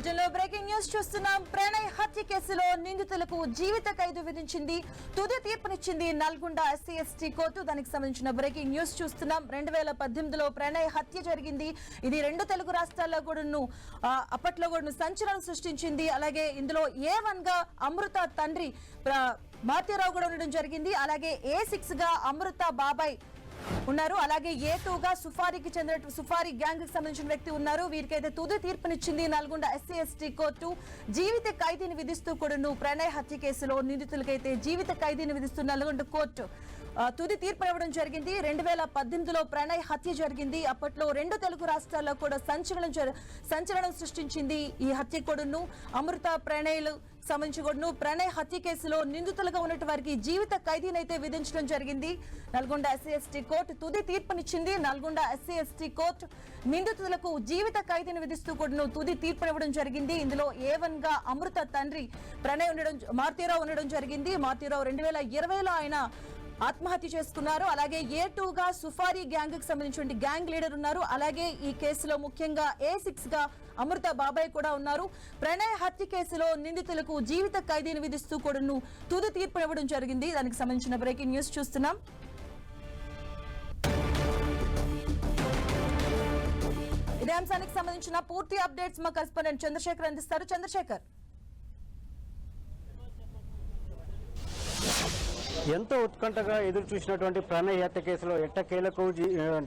బులెటిన్లో breaking news చూస్తున్నాం. ప్రణయ్ హత్య కేసులో నిందితులకు జీవిత ఖైదు విధించింది, తుది తీర్పునిచ్చింది నల్గొండ ఎస్సీ ఎస్టీ కోర్టు. దానికి సంబంధించిన బ్రేకింగ్ న్యూస్ చూస్తున్నాం. 2018లో ప్రణయ్ హత్య జరిగింది. ఇది రెండు తెలుగు రాష్ట్రాల్లో కూడాను అప్పట్లో కూడా సంచలనం సృష్టించింది. అలాగే ఇందులో A1 గా అమృత తండ్రి మారుతీరావు కూడా ఉండడం జరిగింది. అలాగే A6 గా అమృత బాబాయ్ ఉన్నారు. అలాగే A2 గా సుఫారీకి చెందిన సుఫారీ గ్యాంగ్ కి సంబంధించిన వ్యక్తి ఉన్నారు. వీరికైతే తుది తీర్పునిచ్చింది నల్గొండ ఎస్సీ ఎస్టీ కోర్టు. జీవిత ఖైదీని విధిస్తూ కూడాను ప్రణయ్ హత్య కేసులో నిందితులకైతే జీవిత ఖైదీని విధిస్తూ నల్గొండ కోర్టు తుది తీర్పు ఇవ్వడం జరిగింది. 2018లో ప్రణయ్ హత్య జరిగింది. అప్పట్లో రెండు తెలుగు రాష్ట్రాల్లో కూడా సంచలనం సృష్టించింది ఈ హత్య కూడాను. అమృత ప్రణయ్లు సంబంధించి కూడా ప్రణయ్ హత్య కేసులో నిందితులుగా ఉన్నట్టు వారికి జీవిత ఖైదీనైతే విధించడం జరిగింది. నల్గొండ ఎస్సీ ఎస్టీ కోర్టు తుది తీర్పునిచ్చింది. నల్గొండ ఎస్సీ ఎస్టీ కోర్టు నిందితులకు జీవిత ఖైదీని విధిస్తూ కూడా తుది తీర్పునివ్వడం జరిగింది. ఇందులో A1 గా అమృత తండ్రి ప్రణయ్ ఉండడం, మారుతీరావు ఉండడం జరిగింది. మారుతీరావు 2020లో ఆయన ఆత్మహత్య చేసుకున్నారు. అలాగే A2 గా సుఫారీ గ్యాంగ్ కి సంబంధించిన గ్యాంగ్ లీడర్ ఉన్నారు. అలాగే ఈ కేసులో ముఖ్యంగా A6 గా అమృత బాబాయ్ కూడా ఉన్నారు. ప్రణయ్ హత్య కేసులో నిందితులకు జీవిత ఖైదీని విధిస్తూ కూడాను తుది తీర్పు ఇవ్వడం జరిగింది. దానికి సంబంధించిన బ్రేకింగ్ న్యూస్ చూస్తున్నాం. ఇదే అంశానికి సంబంధించిన పూర్తి అప్డేట్స్ మా కరెస్పాండెంట్ చంద్రశేఖర్ అందిస్తారు. చంద్రశేఖర్, ఎంతో ఉత్కంఠగా ఎదురు చూసినటువంటి ప్రణయ్ హత్య కేసులో ఎట్టకేలకు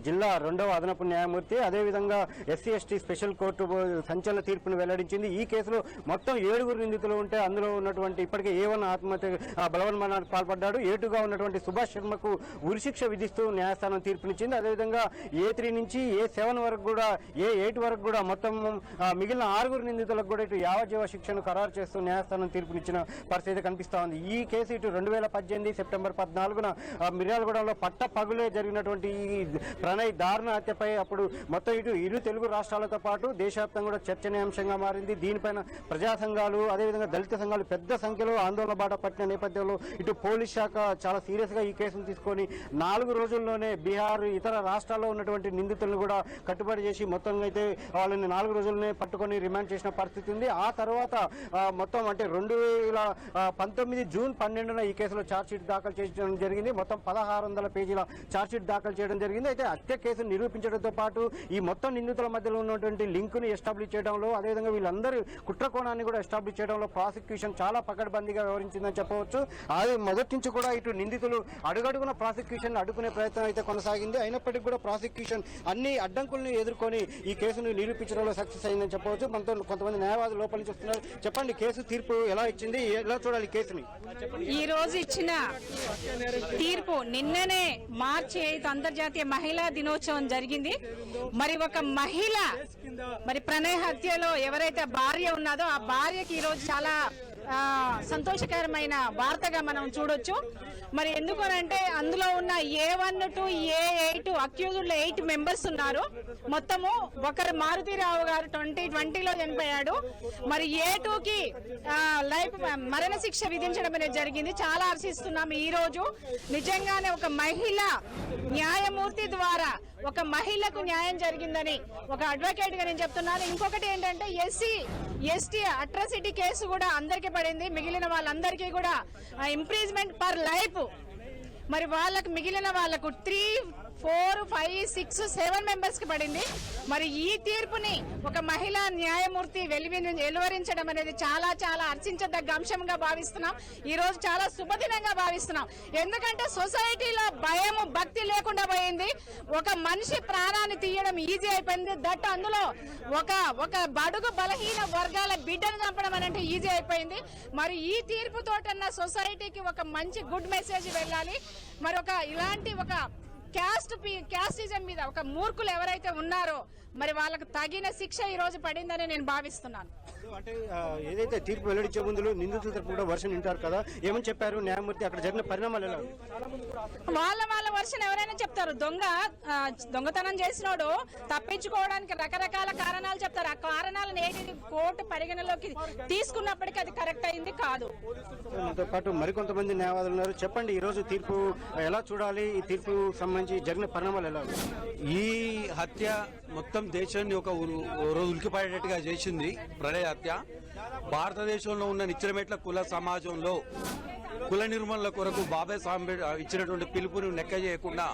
జిల్లా 2వ అదనపు న్యాయమూర్తి అదేవిధంగా ఎస్సీ ఎస్టీ స్పెషల్ కోర్టు సంచలన తీర్పును వెల్లడించింది. ఈ కేసులో మొత్తం 7 నిందితులు ఉంటే అందులో ఉన్నటువంటి ఇప్పటికే A1 ఆత్మహత్య బలవన్మరణానికి పాల్పడ్డాడు. A2 ఉన్నటువంటి సుభాష్ శర్మకు ఉరిశిక్ష విధిస్తూ న్యాయస్థానం తీర్పునిచ్చింది. అదేవిధంగా A3 నుంచి A7 వరకు కూడా A8 వరకు కూడా మొత్తం మిగిలిన 6 నిందితులకు కూడా ఇటు యావజ్జీవ శిక్షను ఖరారు చేస్తూ న్యాయస్థానం తీర్పునిచ్చిన పరిస్థితి కనిపిస్తా ఉంది. ఈ కేసు ఇటు 2018 సెప్టెంబర్ 14న మిర్యాలగూడలో పట్ట పగులే జరిగినటువంటి ఈ ప్రణయ్ దారుణ హత్యపై అప్పుడు మొత్తం ఇరు తెలుగు రాష్ట్రాలతో పాటు దేశవ్యాప్తంగా కూడా చర్చనీయాంశంగా మారింది. దీనిపైన ప్రజా సంఘాలు అదేవిధంగా దళిత సంఘాలు పెద్ద సంఖ్యలో ఆందోళన బాట పట్టిన నేపథ్యంలో ఇటు పోలీస్ శాఖ చాలా సీరియస్ గా ఈ కేసును తీసుకొని 4 రోజుల్లోనే బీహార్ ఇతర రాష్ట్రాల్లో ఉన్నటువంటి నిందితులను కూడా కట్టుబడి చేసి మొత్తం అయితే వాళ్ళని 4 రోజుల్లోనే పట్టుకొని రిమాండ్ చేసిన పరిస్థితి ఉంది. ఆ తర్వాత మొత్తం అంటే 2019 జూన్ 12న ఈ కేసులో ఛార్జ్షీట్ దాఖలు చేయడం జరిగింది. మొత్తం 1600 పేజీల ఛార్జ్షీట్ దాఖలు చేయడం జరిగింది. అయితే హత్య కేసును నిరూపించడంతో పాటు ఈ మొత్తం నిందితుల మధ్యలో ఉన్నటువంటి లింకుని ఎస్టాబ్లిష్ చేయడంలో అదేవిధంగా వీళ్ళందరూ కుట్ర కోణాన్ని కూడా ఎస్టాబ్లిష్ చేయడంలో ప్రాసిక్యూషన్ చాలా పకడ్బందీగా వ్యవహరించిందని చెప్పవచ్చు. అది మొదటి నుంచి కూడా ఇటు నిందితులు అడుగడుగున ప్రాసిక్యూషన్ అడ్డుకునే ప్రయత్నం అయితే కొనసాగింది. అయినప్పటికీ కూడా ప్రాసిక్యూషన్ అన్ని అడ్డంకులను ఎదుర్కొని ఈ కేసును నిరూపించడంలో సక్సెస్ అయిందని చెప్పవచ్చు. కొంతమంది న్యాయవాదులు లోపల నుంచి వస్తున్నారు. చెప్పండి, కేసు తీర్పు ఎలా ఇచ్చింది, ఎలా చూడాలి కేసుని? ఈ రోజు ఇచ్చిన తీర్పు నిన్ననే మార్చి 5 అంతర్జాతీయ మహిళా దినోత్సవం జరిగింది. మరి ఒక మహిళ మరి ప్రణయ్ హత్యలో ఎవరైతే భార్య ఉన్నదో ఆ భార్యకి ఈ రోజు చాలా సంతోషకరమైన వార్తగా మనం చూడొచ్చు. మరి ఎందుకనంటే అందులో ఉన్న A1 to A8 accused 8 members ఉన్నారు. మొత్తము ఒకరు మారుతీరావు గారు 2020లో చనిపోయాడు. మరి A2కి లైఫ్ మరణ శిక్ష విధించడం అనేది జరిగింది. చాలా హర్షిస్తున్నాం. ఈ రోజు నిజంగానే ఒక మహిళ న్యాయమూర్తి ద్వారా ఒక మహిళకు న్యాయం జరిగిందని ఒక అడ్వకేట్ గా నేను చెప్తున్నాను. ఇంకొకటి ఏంటంటే ఎస్టీ అట్రాసిటీ కేసు కూడా అందరికీ పడింది. మిగిలిన వాళ్ళందరికీ కూడా ఇంప్రీజ్మెంట్ పర్ లైఫ్. మరి వాళ్ళకు మిగిలిన వాళ్ళకు 3, 4, 5, 6, 7 మెంబర్స్ కి పడింది. మరి ఈ తీర్పుని ఒక మహిళా న్యాయమూర్తి వెలువరించడం అనేది చాలా చాలా హర్షించదగ్గ అంశంగా భావిస్తున్నాం. ఈ రోజు చాలా శుభదినంగా భావిస్తున్నాం. ఎందుకంటే సొసైటీలో భయము భక్తి లేకుండా పోయింది. ఒక మనిషి ప్రాణాన్ని తీయడం ఈజీ అయిపోయింది. దట్ అందులో ఒక బడుగు బలహీన వర్గాల బిడ్డను చంపడం అంటే ఈజీ అయిపోయింది. మరి ఈ తీర్పుతోటన్న సొసైటీకి ఒక మంచి గుడ్ మెసేజ్ వెళ్ళాలి. మరి ఇలాంటి ఒక క్యాస్టిజం మీద ఒక మూర్ఖులు ఎవరైతే ఉన్నారో మరి వాళ్ళకు తగిన శిక్ష ఈ రోజు పడిందని నేను భావిస్తున్నాను. అంటే ఏదైతే తీర్పు వెల్లడించే ముందు నిందితుల తరపు కూడా వర్షన్ వింటారు కదా, ఏమని చెప్పారు న్యాయమూర్తి? అక్కడ జరిగిన పరిణామాలు ఎలా? వాళ్ళ వర్షన్ ఎవరైనా చెప్తారు. దొంగతనం చేసినోడు తప్పించుకోవడానికి రకరకాల కారణాలు చెప్తారు. ఆ కారణాలను ఏంటి కోర్టు పరిగణలోకి తీసుకున్నప్పటికీ అది కరెక్ట్ అయింది కాదు. దాంతో పాటు మరికొంతమంది న్యాయవాదులు ఉన్నారు. చెప్పండి, ఈ రోజు తీర్పు ఎలా చూడాలి? ఈ తీర్పు సంబంధించి జరిగిన పరిణామాలు ఎలా? ఈ హత్య మొత్తం దేశాన్ని ఒక రోజు ఉలికిపడేటట్టుగా చేసింది ప్రణయ్ హత్య. భారతదేశంలో ఉన్న నిచ్చెనమెట్ల కుల సమాజంలో కుల నిర్మూలన కొరకు బాబాసాహెబ్ అంబేద్కర్ ఇచ్చినటువంటి పిలుపుని లెక్క చేయకుండా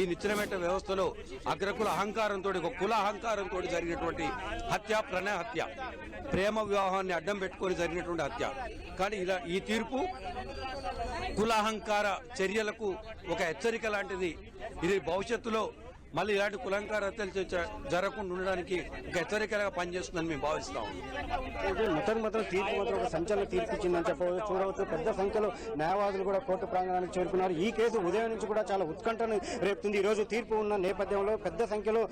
ఈ నిచ్చెనమెట్ల వ్యవస్థలో అగ్రకుల అహంకారంతో, ఒక కుల అహంకారంతో జరిగినటువంటి హత్య ప్రణయ్ హత్య. ప్రేమ వివాహాన్ని అడ్డం పెట్టుకొని జరిగినటువంటి హత్య. కానీ ఇలా ఈ తీర్పు కుల అహంకార చర్యలకు ఒక హెచ్చరిక లాంటిది. ఇది భవిష్యత్తులో మళ్ళీ ఇలాంటి కులంకార హత్యలు జరగకుండా ఉండడానికి ఒక హెచ్చరికగా పనిచేస్తుందని మేము భావిస్తాం. మొత్తం తీర్పు మాత్రం ఒక సంచలన తీర్పు ఇచ్చిందని చెప్పవచ్చు. చూడవచ్చు, పెద్ద సంఖ్యలో న్యాయవాదులు కూడా కోర్టు ప్రాంగణానికి చేరుకున్నారు. ఈ కేసు ఉదయం నుంచి కూడా చాలా ఉత్కంఠను రేపుతుంది. ఈ రోజు తీర్పు ఉన్న నేపథ్యంలో పెద్ద సంఖ్యలో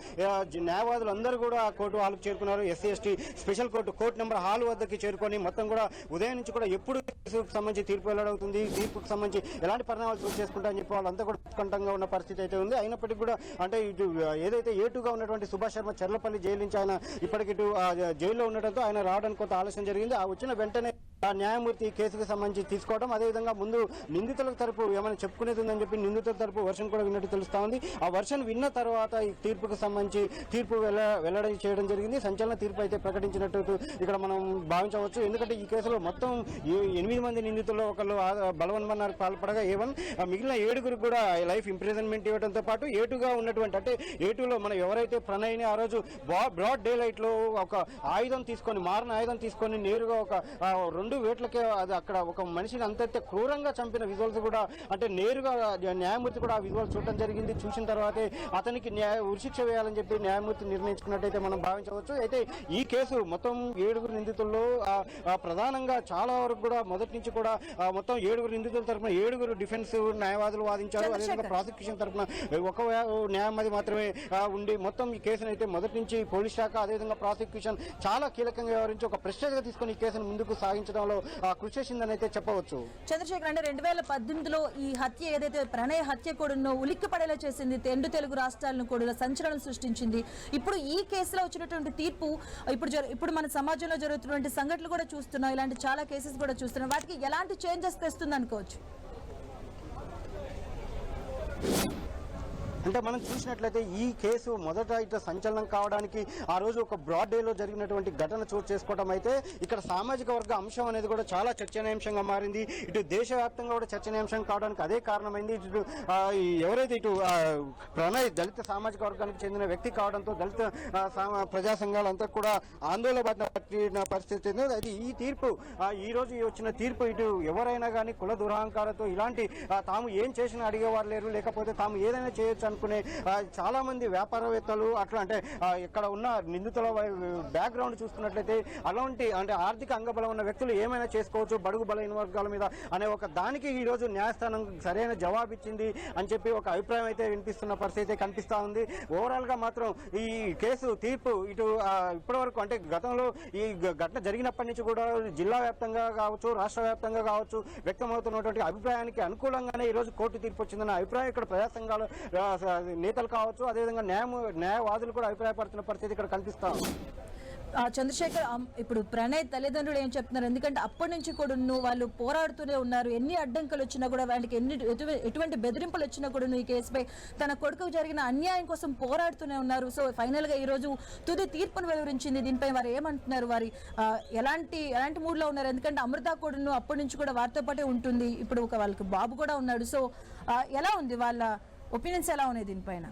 న్యాయవాదులు అందరూ కూడా కోర్టు హాల్కు చేరుకున్నారు. SC ST special court number hall వద్దకి చేరుకొని మొత్తం కూడా ఉదయం నుంచి కూడా ఎప్పుడు కేసుకు సంబంధించి తీర్పు వెల్లడవుతుంది, తీర్పుకు సంబంధించి ఎలాంటి పరిణామాలు చోటు చేసుకుంటారని చెప్పి వాళ్ళంతా కూడా ఉత్కంఠంగా ఉన్న పరిస్థితి అయితే ఉంది. అయినప్పటికీ కూడా అంటే ఇటు ఏదైతే ఏటుగా ఉన్నటువంటి సుభాష్ శర్మ చెర్లపల్లి జైలు నుంచి ఆయన ఇప్పటికి జైల్లో ఉండటంతో ఆయన రావడానికి కొంత ఆలస్యం జరిగింది. ఆ వచ్చిన వెంటనే ఆ న్యాయమూర్తి కేసుకు సంబంధించి తీసుకోవడం, అదేవిధంగా ముందు నిందితుల తరపు ఏమైనా చెప్పుకునేది ఉందని చెప్పి నిందితుల తరపు వర్షన్ కూడా విన్నట్టు తెలుస్తా ఉంది. ఆ వర్షన్ విన్న తర్వాత ఈ తీర్పుకు సంబంధించి తీర్పు వెల్లడి చేయడం జరిగింది. సంచలన తీర్పు అయితే ప్రకటించినట్టు ఇక్కడ మనం భావించవచ్చు. ఎందుకంటే ఈ కేసులో మొత్తం 8 మంది నిందితుల్లో ఒకళ్ళు బలవన్మరణానికి పాల్పడగా మిగిలిన 7గురికి కూడా లైఫ్ ఇంప్రిజన్మెంట్ ఇవ్వడంతో పాటు ఏటుగా ఉన్నటువంటి, అంటే ఏటులో మనం ఎవరైతే ప్రణయ్ని ఆ రోజు బ్రాడ్ డే లైట్ లో ఒక ఆయుధం తీసుకొని, మారిన ఆయుధం తీసుకొని నేరుగా ఒక 2 వేట్లకే అది అక్కడ ఒక మనిషిని అంత క్రూరంగా చంపిన విజువల్స్ కూడా, అంటే నేరుగా న్యాయమూర్తి కూడా ఆ విజువల్స్ చూడటం జరిగింది. చూసిన తర్వాతే అతనికి ఉరిశిక్ష వేయాలని చెప్పి న్యాయమూర్తి నిర్ణయించుకున్నట్టయితే మనం భావించవచ్చు. అయితే ఈ కేసు మొత్తం 7గురు నిందితుల్లో ప్రధానంగా చాలా వరకు కూడా మొదటి నుంచి కూడా మొత్తం 7గురు నిందితుల తరఫున 7గురు డిఫెన్స్ న్యాయవాదులు వాదించారు. అదేవిధంగా ప్రాసిక్యూషన్ తరఫున ఒక న్యాయవాది మాత్రమే ఉండి మొత్తం ఈ కేసును అయితే మొదటి నుంచి పోలీస్ శాఖ అదేవిధంగా ప్రాసిక్యూషన్ చాలా కీలకంగా వ్యవహరించి ఒక ప్రెస్టేజ్ గా తీసుకుని ఈ కేసును ముందుకు సాగించడంలో కృషి చేసిందని అయితే చెప్పవచ్చు. చంద్రశేఖర్, అంటే 2018లో ఈ హత్య ఏదైతే ప్రణయ్ హత్య కూడా ఉలిక్కి పడేలా చేసింది, 2 తెలుగు రాష్ట్రాలను కూడా సంచలనం సృష్టించింది. ఇప్పుడు ఈ కేసులో వచ్చినటువంటి తీర్పు ఇప్పుడు మన సమాజంలో జరుగుతున్నటువంటి సంఘటనలు కూడా చూస్తున్నాం, ఇలాంటి చాలా కేసెస్ కూడా చూస్తున్నాం. వాటికి ఎలాంటి చేంజెస్ తెస్తుంది అనుకోవచ్చు? అంటే మనం చూసినట్లయితే ఈ కేసు మొదట ఇట్లా సంచలనం కావడానికి ఆ రోజు ఒక బ్రాడ్ డేలో జరిగినటువంటి ఘటన చోటు చేసుకోవడం అయితే ఇక్కడ సామాజిక వర్గ అంశం అనేది కూడా చాలా చర్చనీయాంశంగా మారింది. ఇటు దేశవ్యాప్తంగా కూడా చర్చనీయాంశం కావడానికి అదే కారణమైంది. ఇటు ఎవరైతే ఇటు ప్రణయ్ దళిత సామాజిక వర్గానికి చెందిన వ్యక్తి కావడంతో దళిత ప్రజా సంఘాలంతా కూడా ఆందోళన పడిన పరిస్థితి. అది ఈ తీర్పు, ఈ రోజు వచ్చిన తీర్పు ఇటు ఎవరైనా కానీ కుల దురహంకారంతో ఇలాంటి తాము ఏం చేసినా అడిగేవారు లేరు, లేకపోతే తాము ఏదైనా చేయొచ్చు అనుకునే చాలా మంది వ్యాపారవేత్తలు అట్లా, అంటే ఇక్కడ ఉన్న నిందితుల బ్యాక్గ్రౌండ్ చూస్తున్నట్లయితే అలాంటి అంటే ఆర్థిక అంగబలం ఉన్న వ్యక్తులు ఏమైనా చేసుకోవచ్చు బడుగు బలైన వర్గాల మీద అనే ఒక దానికి ఈ రోజు న్యాయస్థానం సరైన జవాబు ఇచ్చింది అని చెప్పి ఒక అభిప్రాయం అయితే వినిపిస్తున్న పరిస్థితి అయితే కనిపిస్తా ఉంది. ఓవరాల్ గా మాత్రం ఈ కేసు తీర్పు ఇటు ఇప్పటి వరకు అంటే గతంలో ఈ ఘటన జరిగినప్పటి నుంచి కూడా జిల్లా వ్యాప్తంగా కావచ్చు రాష్ట్ర వ్యాప్తంగా కావచ్చు వ్యక్తమవుతున్నటువంటి అభిప్రాయానికి అనుకూలంగానే ఈ రోజు కోర్టు తీర్పు వచ్చిందన్న అభిప్రాయం ఇక్కడ ప్రజా సంఘాల నేతలు కావచ్చు అదేవిధంగా న్యాయవాదులు కూడా అభిప్రాయపడుతున్న పరిస్థితి ఇక్కడ కనిపిస్తా ఉంది. చంద్రశేఖర్, ఇప్పుడు ప్రణయ్ తల్లిదండ్రులు ఏం చెప్తున్నారు? ఎందుకంటే అప్పటి నుంచి కూడా వాళ్ళు పోరాడుతూనే ఉన్నారు. ఎన్ని అడ్డంకులు వచ్చినా కూడా, వాళ్ళకి ఎటువంటి బెదిరింపులు వచ్చినా కూడా ఈ కేసుపై తన కొడుకు జరిగిన అన్యాయం కోసం పోరాడుతూనే ఉన్నారు. సో ఫైనల్ గా ఈ రోజు తుది తీర్పును వెలువరించింది. దీనిపై వారు ఏమంటున్నారు, వారి ఎలాంటి మూడ్ లో ఉన్నారు? ఎందుకంటే అమృత కూడా అప్పటి నుంచి కూడా వారితో పాటే ఉంటుంది. ఇప్పుడు వాళ్ళకి బాబు కూడా ఉన్నాడు. సో ఎలా ఉంది, వాళ్ళ ఒపీనియన్స్ ఎలా ఉన్నాయి దీనిపైన?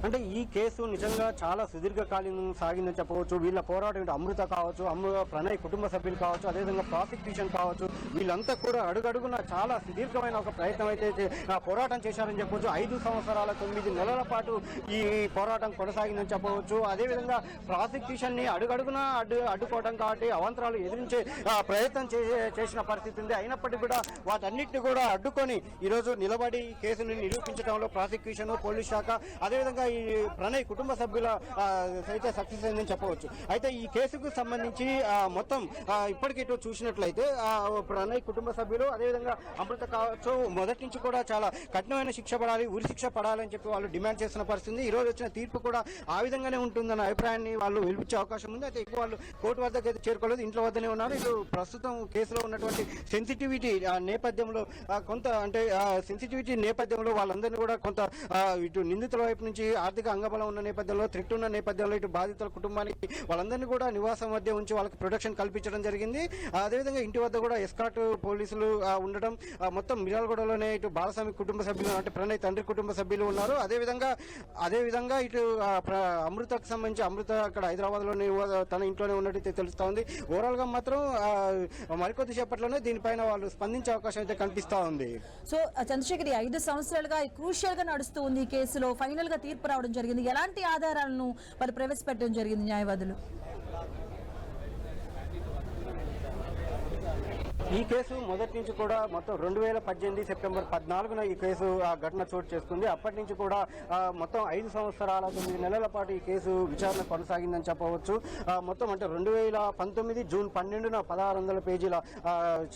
అంటే ఈ కేసు నిజంగా చాలా సుదీర్ఘకాలం సాగిందని చెప్పవచ్చు. వీళ్ళ పోరాటం అమృత కావచ్చు, ప్రణయ్ కుటుంబ సభ్యులు కావచ్చు, అదేవిధంగా ప్రాసిక్యూషన్ కావచ్చు, వీళ్ళంతా కూడా అడుగడుగున చాలా సుదీర్ఘమైన ఒక ప్రయత్నం అయితే పోరాటం చేశారని చెప్పవచ్చు. 5 సంవత్సరాల 9 నెలల పాటు ఈ పోరాటం కొనసాగిందని చెప్పవచ్చు. అదేవిధంగా ప్రాసిక్యూషన్ ని అడుగడుగున అడ్డుకోవడం కాబట్టి అవాంతరాలు ఎదిరించే ప్రయత్నం చేసిన పరిస్థితి ఉంది. అయినప్పటికీ కూడా వాటన్నిటిని కూడా అడ్డుకొని ఈరోజు నిలబడి కేసుని నిరూపించడంలో ప్రాసిక్యూషన్ పోలీస్ శాఖ అదేవిధంగా ఈ ప్రణయ్ కుటుంబ సభ్యుల అయితే సక్సెస్ అయిందని చెప్పవచ్చు. అయితే ఈ కేసుకు సంబంధించి మొత్తం ఇప్పటికీ చూసినట్లయితే ప్రణయ్ కుటుంబ సభ్యులు అదేవిధంగా అమృత కావచ్చు మొదటి నుంచి కూడా చాలా కఠినమైన శిక్ష పడాలి, ఉరి శిక్ష పడాలని చెప్పి వాళ్ళు డిమాండ్ చేస్తున్న పరిస్థితి. ఈ రోజు వచ్చిన తీర్పు కూడా ఆ విధంగానే ఉంటుందన్న అభిప్రాయాన్ని వాళ్ళు వెలిపించే అవకాశం ఉంది. అయితే వాళ్ళు కోర్టు వద్దకు అయితే చేరుకోలేదు, ఇంట్లో వద్దనే ఉన్నారు. ఇటు ప్రస్తుతం కేసులో ఉన్నటువంటి సెన్సిటివిటీ నేపథ్యంలో కొంత అంటే సెన్సిటివిటీ నేపథ్యంలో వాళ్ళందరినీ కూడా కొంత ఇటు నిందితుల వైపు నుంచి ఆర్థిక అంగబలం ఉన్న నేపథ్యంలో, థ్రెట్ ఉన్న నేపథ్యంలో ఇటు బాధితుల కుటుంబానికి వాళ్ళందరినీ కూడా నివాసం మధ్య ఉంచి వాళ్ళకి ప్రొటెక్షన్ కల్పించడం జరిగింది. అదేవిధంగా ఇంటి వద్ద కూడా ఎస్కాట్ పోలీసులు ఉండడం, మొత్తం మిర్యాలగూడలోనే ఇటు బాలస్వామి కుటుంబ సభ్యులు అంటే ప్రణయ్ తండ్రి కుటుంబ సభ్యులు ఉన్నారు. అదేవిధంగా ఇటు అమృతకు సంబంధించి అమృత అక్కడ హైదరాబాద్ లోనే తన ఇంట్లోనే ఉన్నట్టు తెలుస్తా ఉంది. ఓవరాల్ గా మాత్రం మరికొద్ది సేపట్లోనే దీనిపైన వాళ్ళు స్పందించే అవకాశం అయితే కనిపిస్తా ఉంది. సో చంద్రశేఖర్ 5 సంవత్సరాలుగా క్రూషియల్ గా నడుస్తూ ఉంది ఈ కేసులో. ఫైనల్ గా తీర్పు రావడం జరిగింది. ఎలాంటి ఆధారాలను వాళ్ళు ప్రవేశపెట్టడం జరిగింది న్యాయవాదులు? ఈ కేసు మొదటి నుంచి కూడా మొత్తం 2018 సెప్టెంబర్ 14న ఈ కేసు ఘటన చోటు చేసుకుంది. అప్పటి నుంచి కూడా మొత్తం 5 సంవత్సరాల 9 నెలల పాటు ఈ కేసు విచారణ కొనసాగిందని చెప్పవచ్చు. మొత్తం అంటే 2019 జూన్ 12న 1600 పేజీల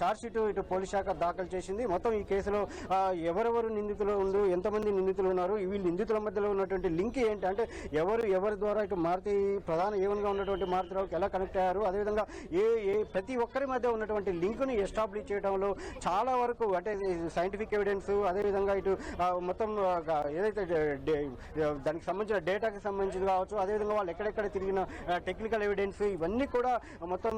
ఛార్జ్షీట్ ఇటు పోలీస్ శాఖ దాఖలు చేసింది. మొత్తం ఈ కేసులో ఎవరెవరు నిందితులు ఎంతమంది నిందితులు ఉన్నారు, వీళ్ళు నిందితుల మధ్యలో ఉన్నటువంటి లింక్ ఏంటి, అంటే ఎవరి ద్వారా ఇటు మారుతి ప్రధాన ఏవన్గా ఉన్నటువంటి మారుతిరావుకి ఎలా కనెక్ట్ అయ్యారు, అదేవిధంగా ప్రతి ఒక్కరి మధ్య ఉన్నటువంటి లింకుని ఎస్టాబ్లిష్ చేయడంలో చాలా వరకు అంటే సైంటిఫిక్ ఎవిడెన్స్, అదేవిధంగా ఇటు మొత్తం ఏదైతే దానికి సంబంధించిన డేటాకి సంబంధించి కావచ్చు, అదేవిధంగా వాళ్ళు ఎక్కడెక్కడ తిరిగిన టెక్నికల్ ఎవిడెన్స్, ఇవన్నీ కూడా మొత్తం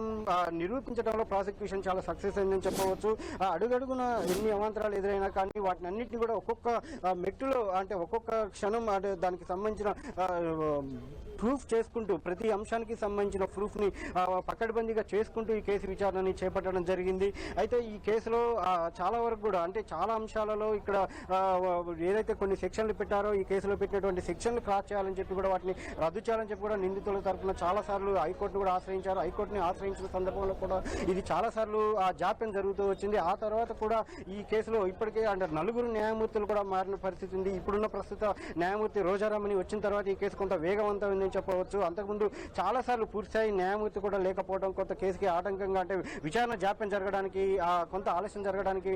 నిరూపించడంలో ప్రాసిక్యూషన్ చాలా సక్సెస్ అయిందని చెప్పవచ్చు. అడుగడుగున ఎన్ని అవాంతరాలు ఎదురైనా కానీ వాటిని అన్నింటినీ కూడా ఒక్కొక్క మెట్టులో అంటే ఒక్కొక్క క్షణం అంటే దానికి సంబంధించిన ప్రూఫ్ చేసుకుంటూ ప్రతి అంశానికి సంబంధించిన ప్రూఫ్ని పకడ్బందీగా చేసుకుంటూ ఈ కేసు విచారణని చేపట్టడం జరిగింది. అయితే ఈ కేసులో చాలా వరకు కూడా అంటే చాలా అంశాలలో ఇక్కడ ఏదైతే కొన్ని సెక్షన్లు పెట్టారో ఈ కేసులో పెట్టినటువంటి సెక్షన్లు క్రాస్ చేయాలని చెప్పి కూడా వాటిని రద్దు చేయాలని చెప్పి కూడా నిందితుల తరఫున చాలా సార్లు హైకోర్టును కూడా ఆశ్రయించారు. హైకోర్టుని ఆశ్రయించిన సందర్భంలో కూడా ఇది చాలా సార్లు జాప్యం జరుగుతూ వచ్చింది. ఆ తర్వాత కూడా ఈ కేసులో ఇప్పటికే అంటే 4 న్యాయమూర్తులు కూడా మారిన పరిస్థితి ఉంది. ఇప్పుడున్న ప్రస్తుత న్యాయమూర్తి రోజారామని వచ్చిన తర్వాత ఈ కేసు కొంత వేగవంతమైంది చెప్పవచ్చు. అంతకుముందు చాలా సార్లు పూర్తిస్థాయి న్యాయమూర్తి కూడా లేకపోవడం కొంత కేసుకి ఆటంకంగా అంటే విచారణ జాప్యం జరగడానికి కొంత ఆలస్యం జరగడానికి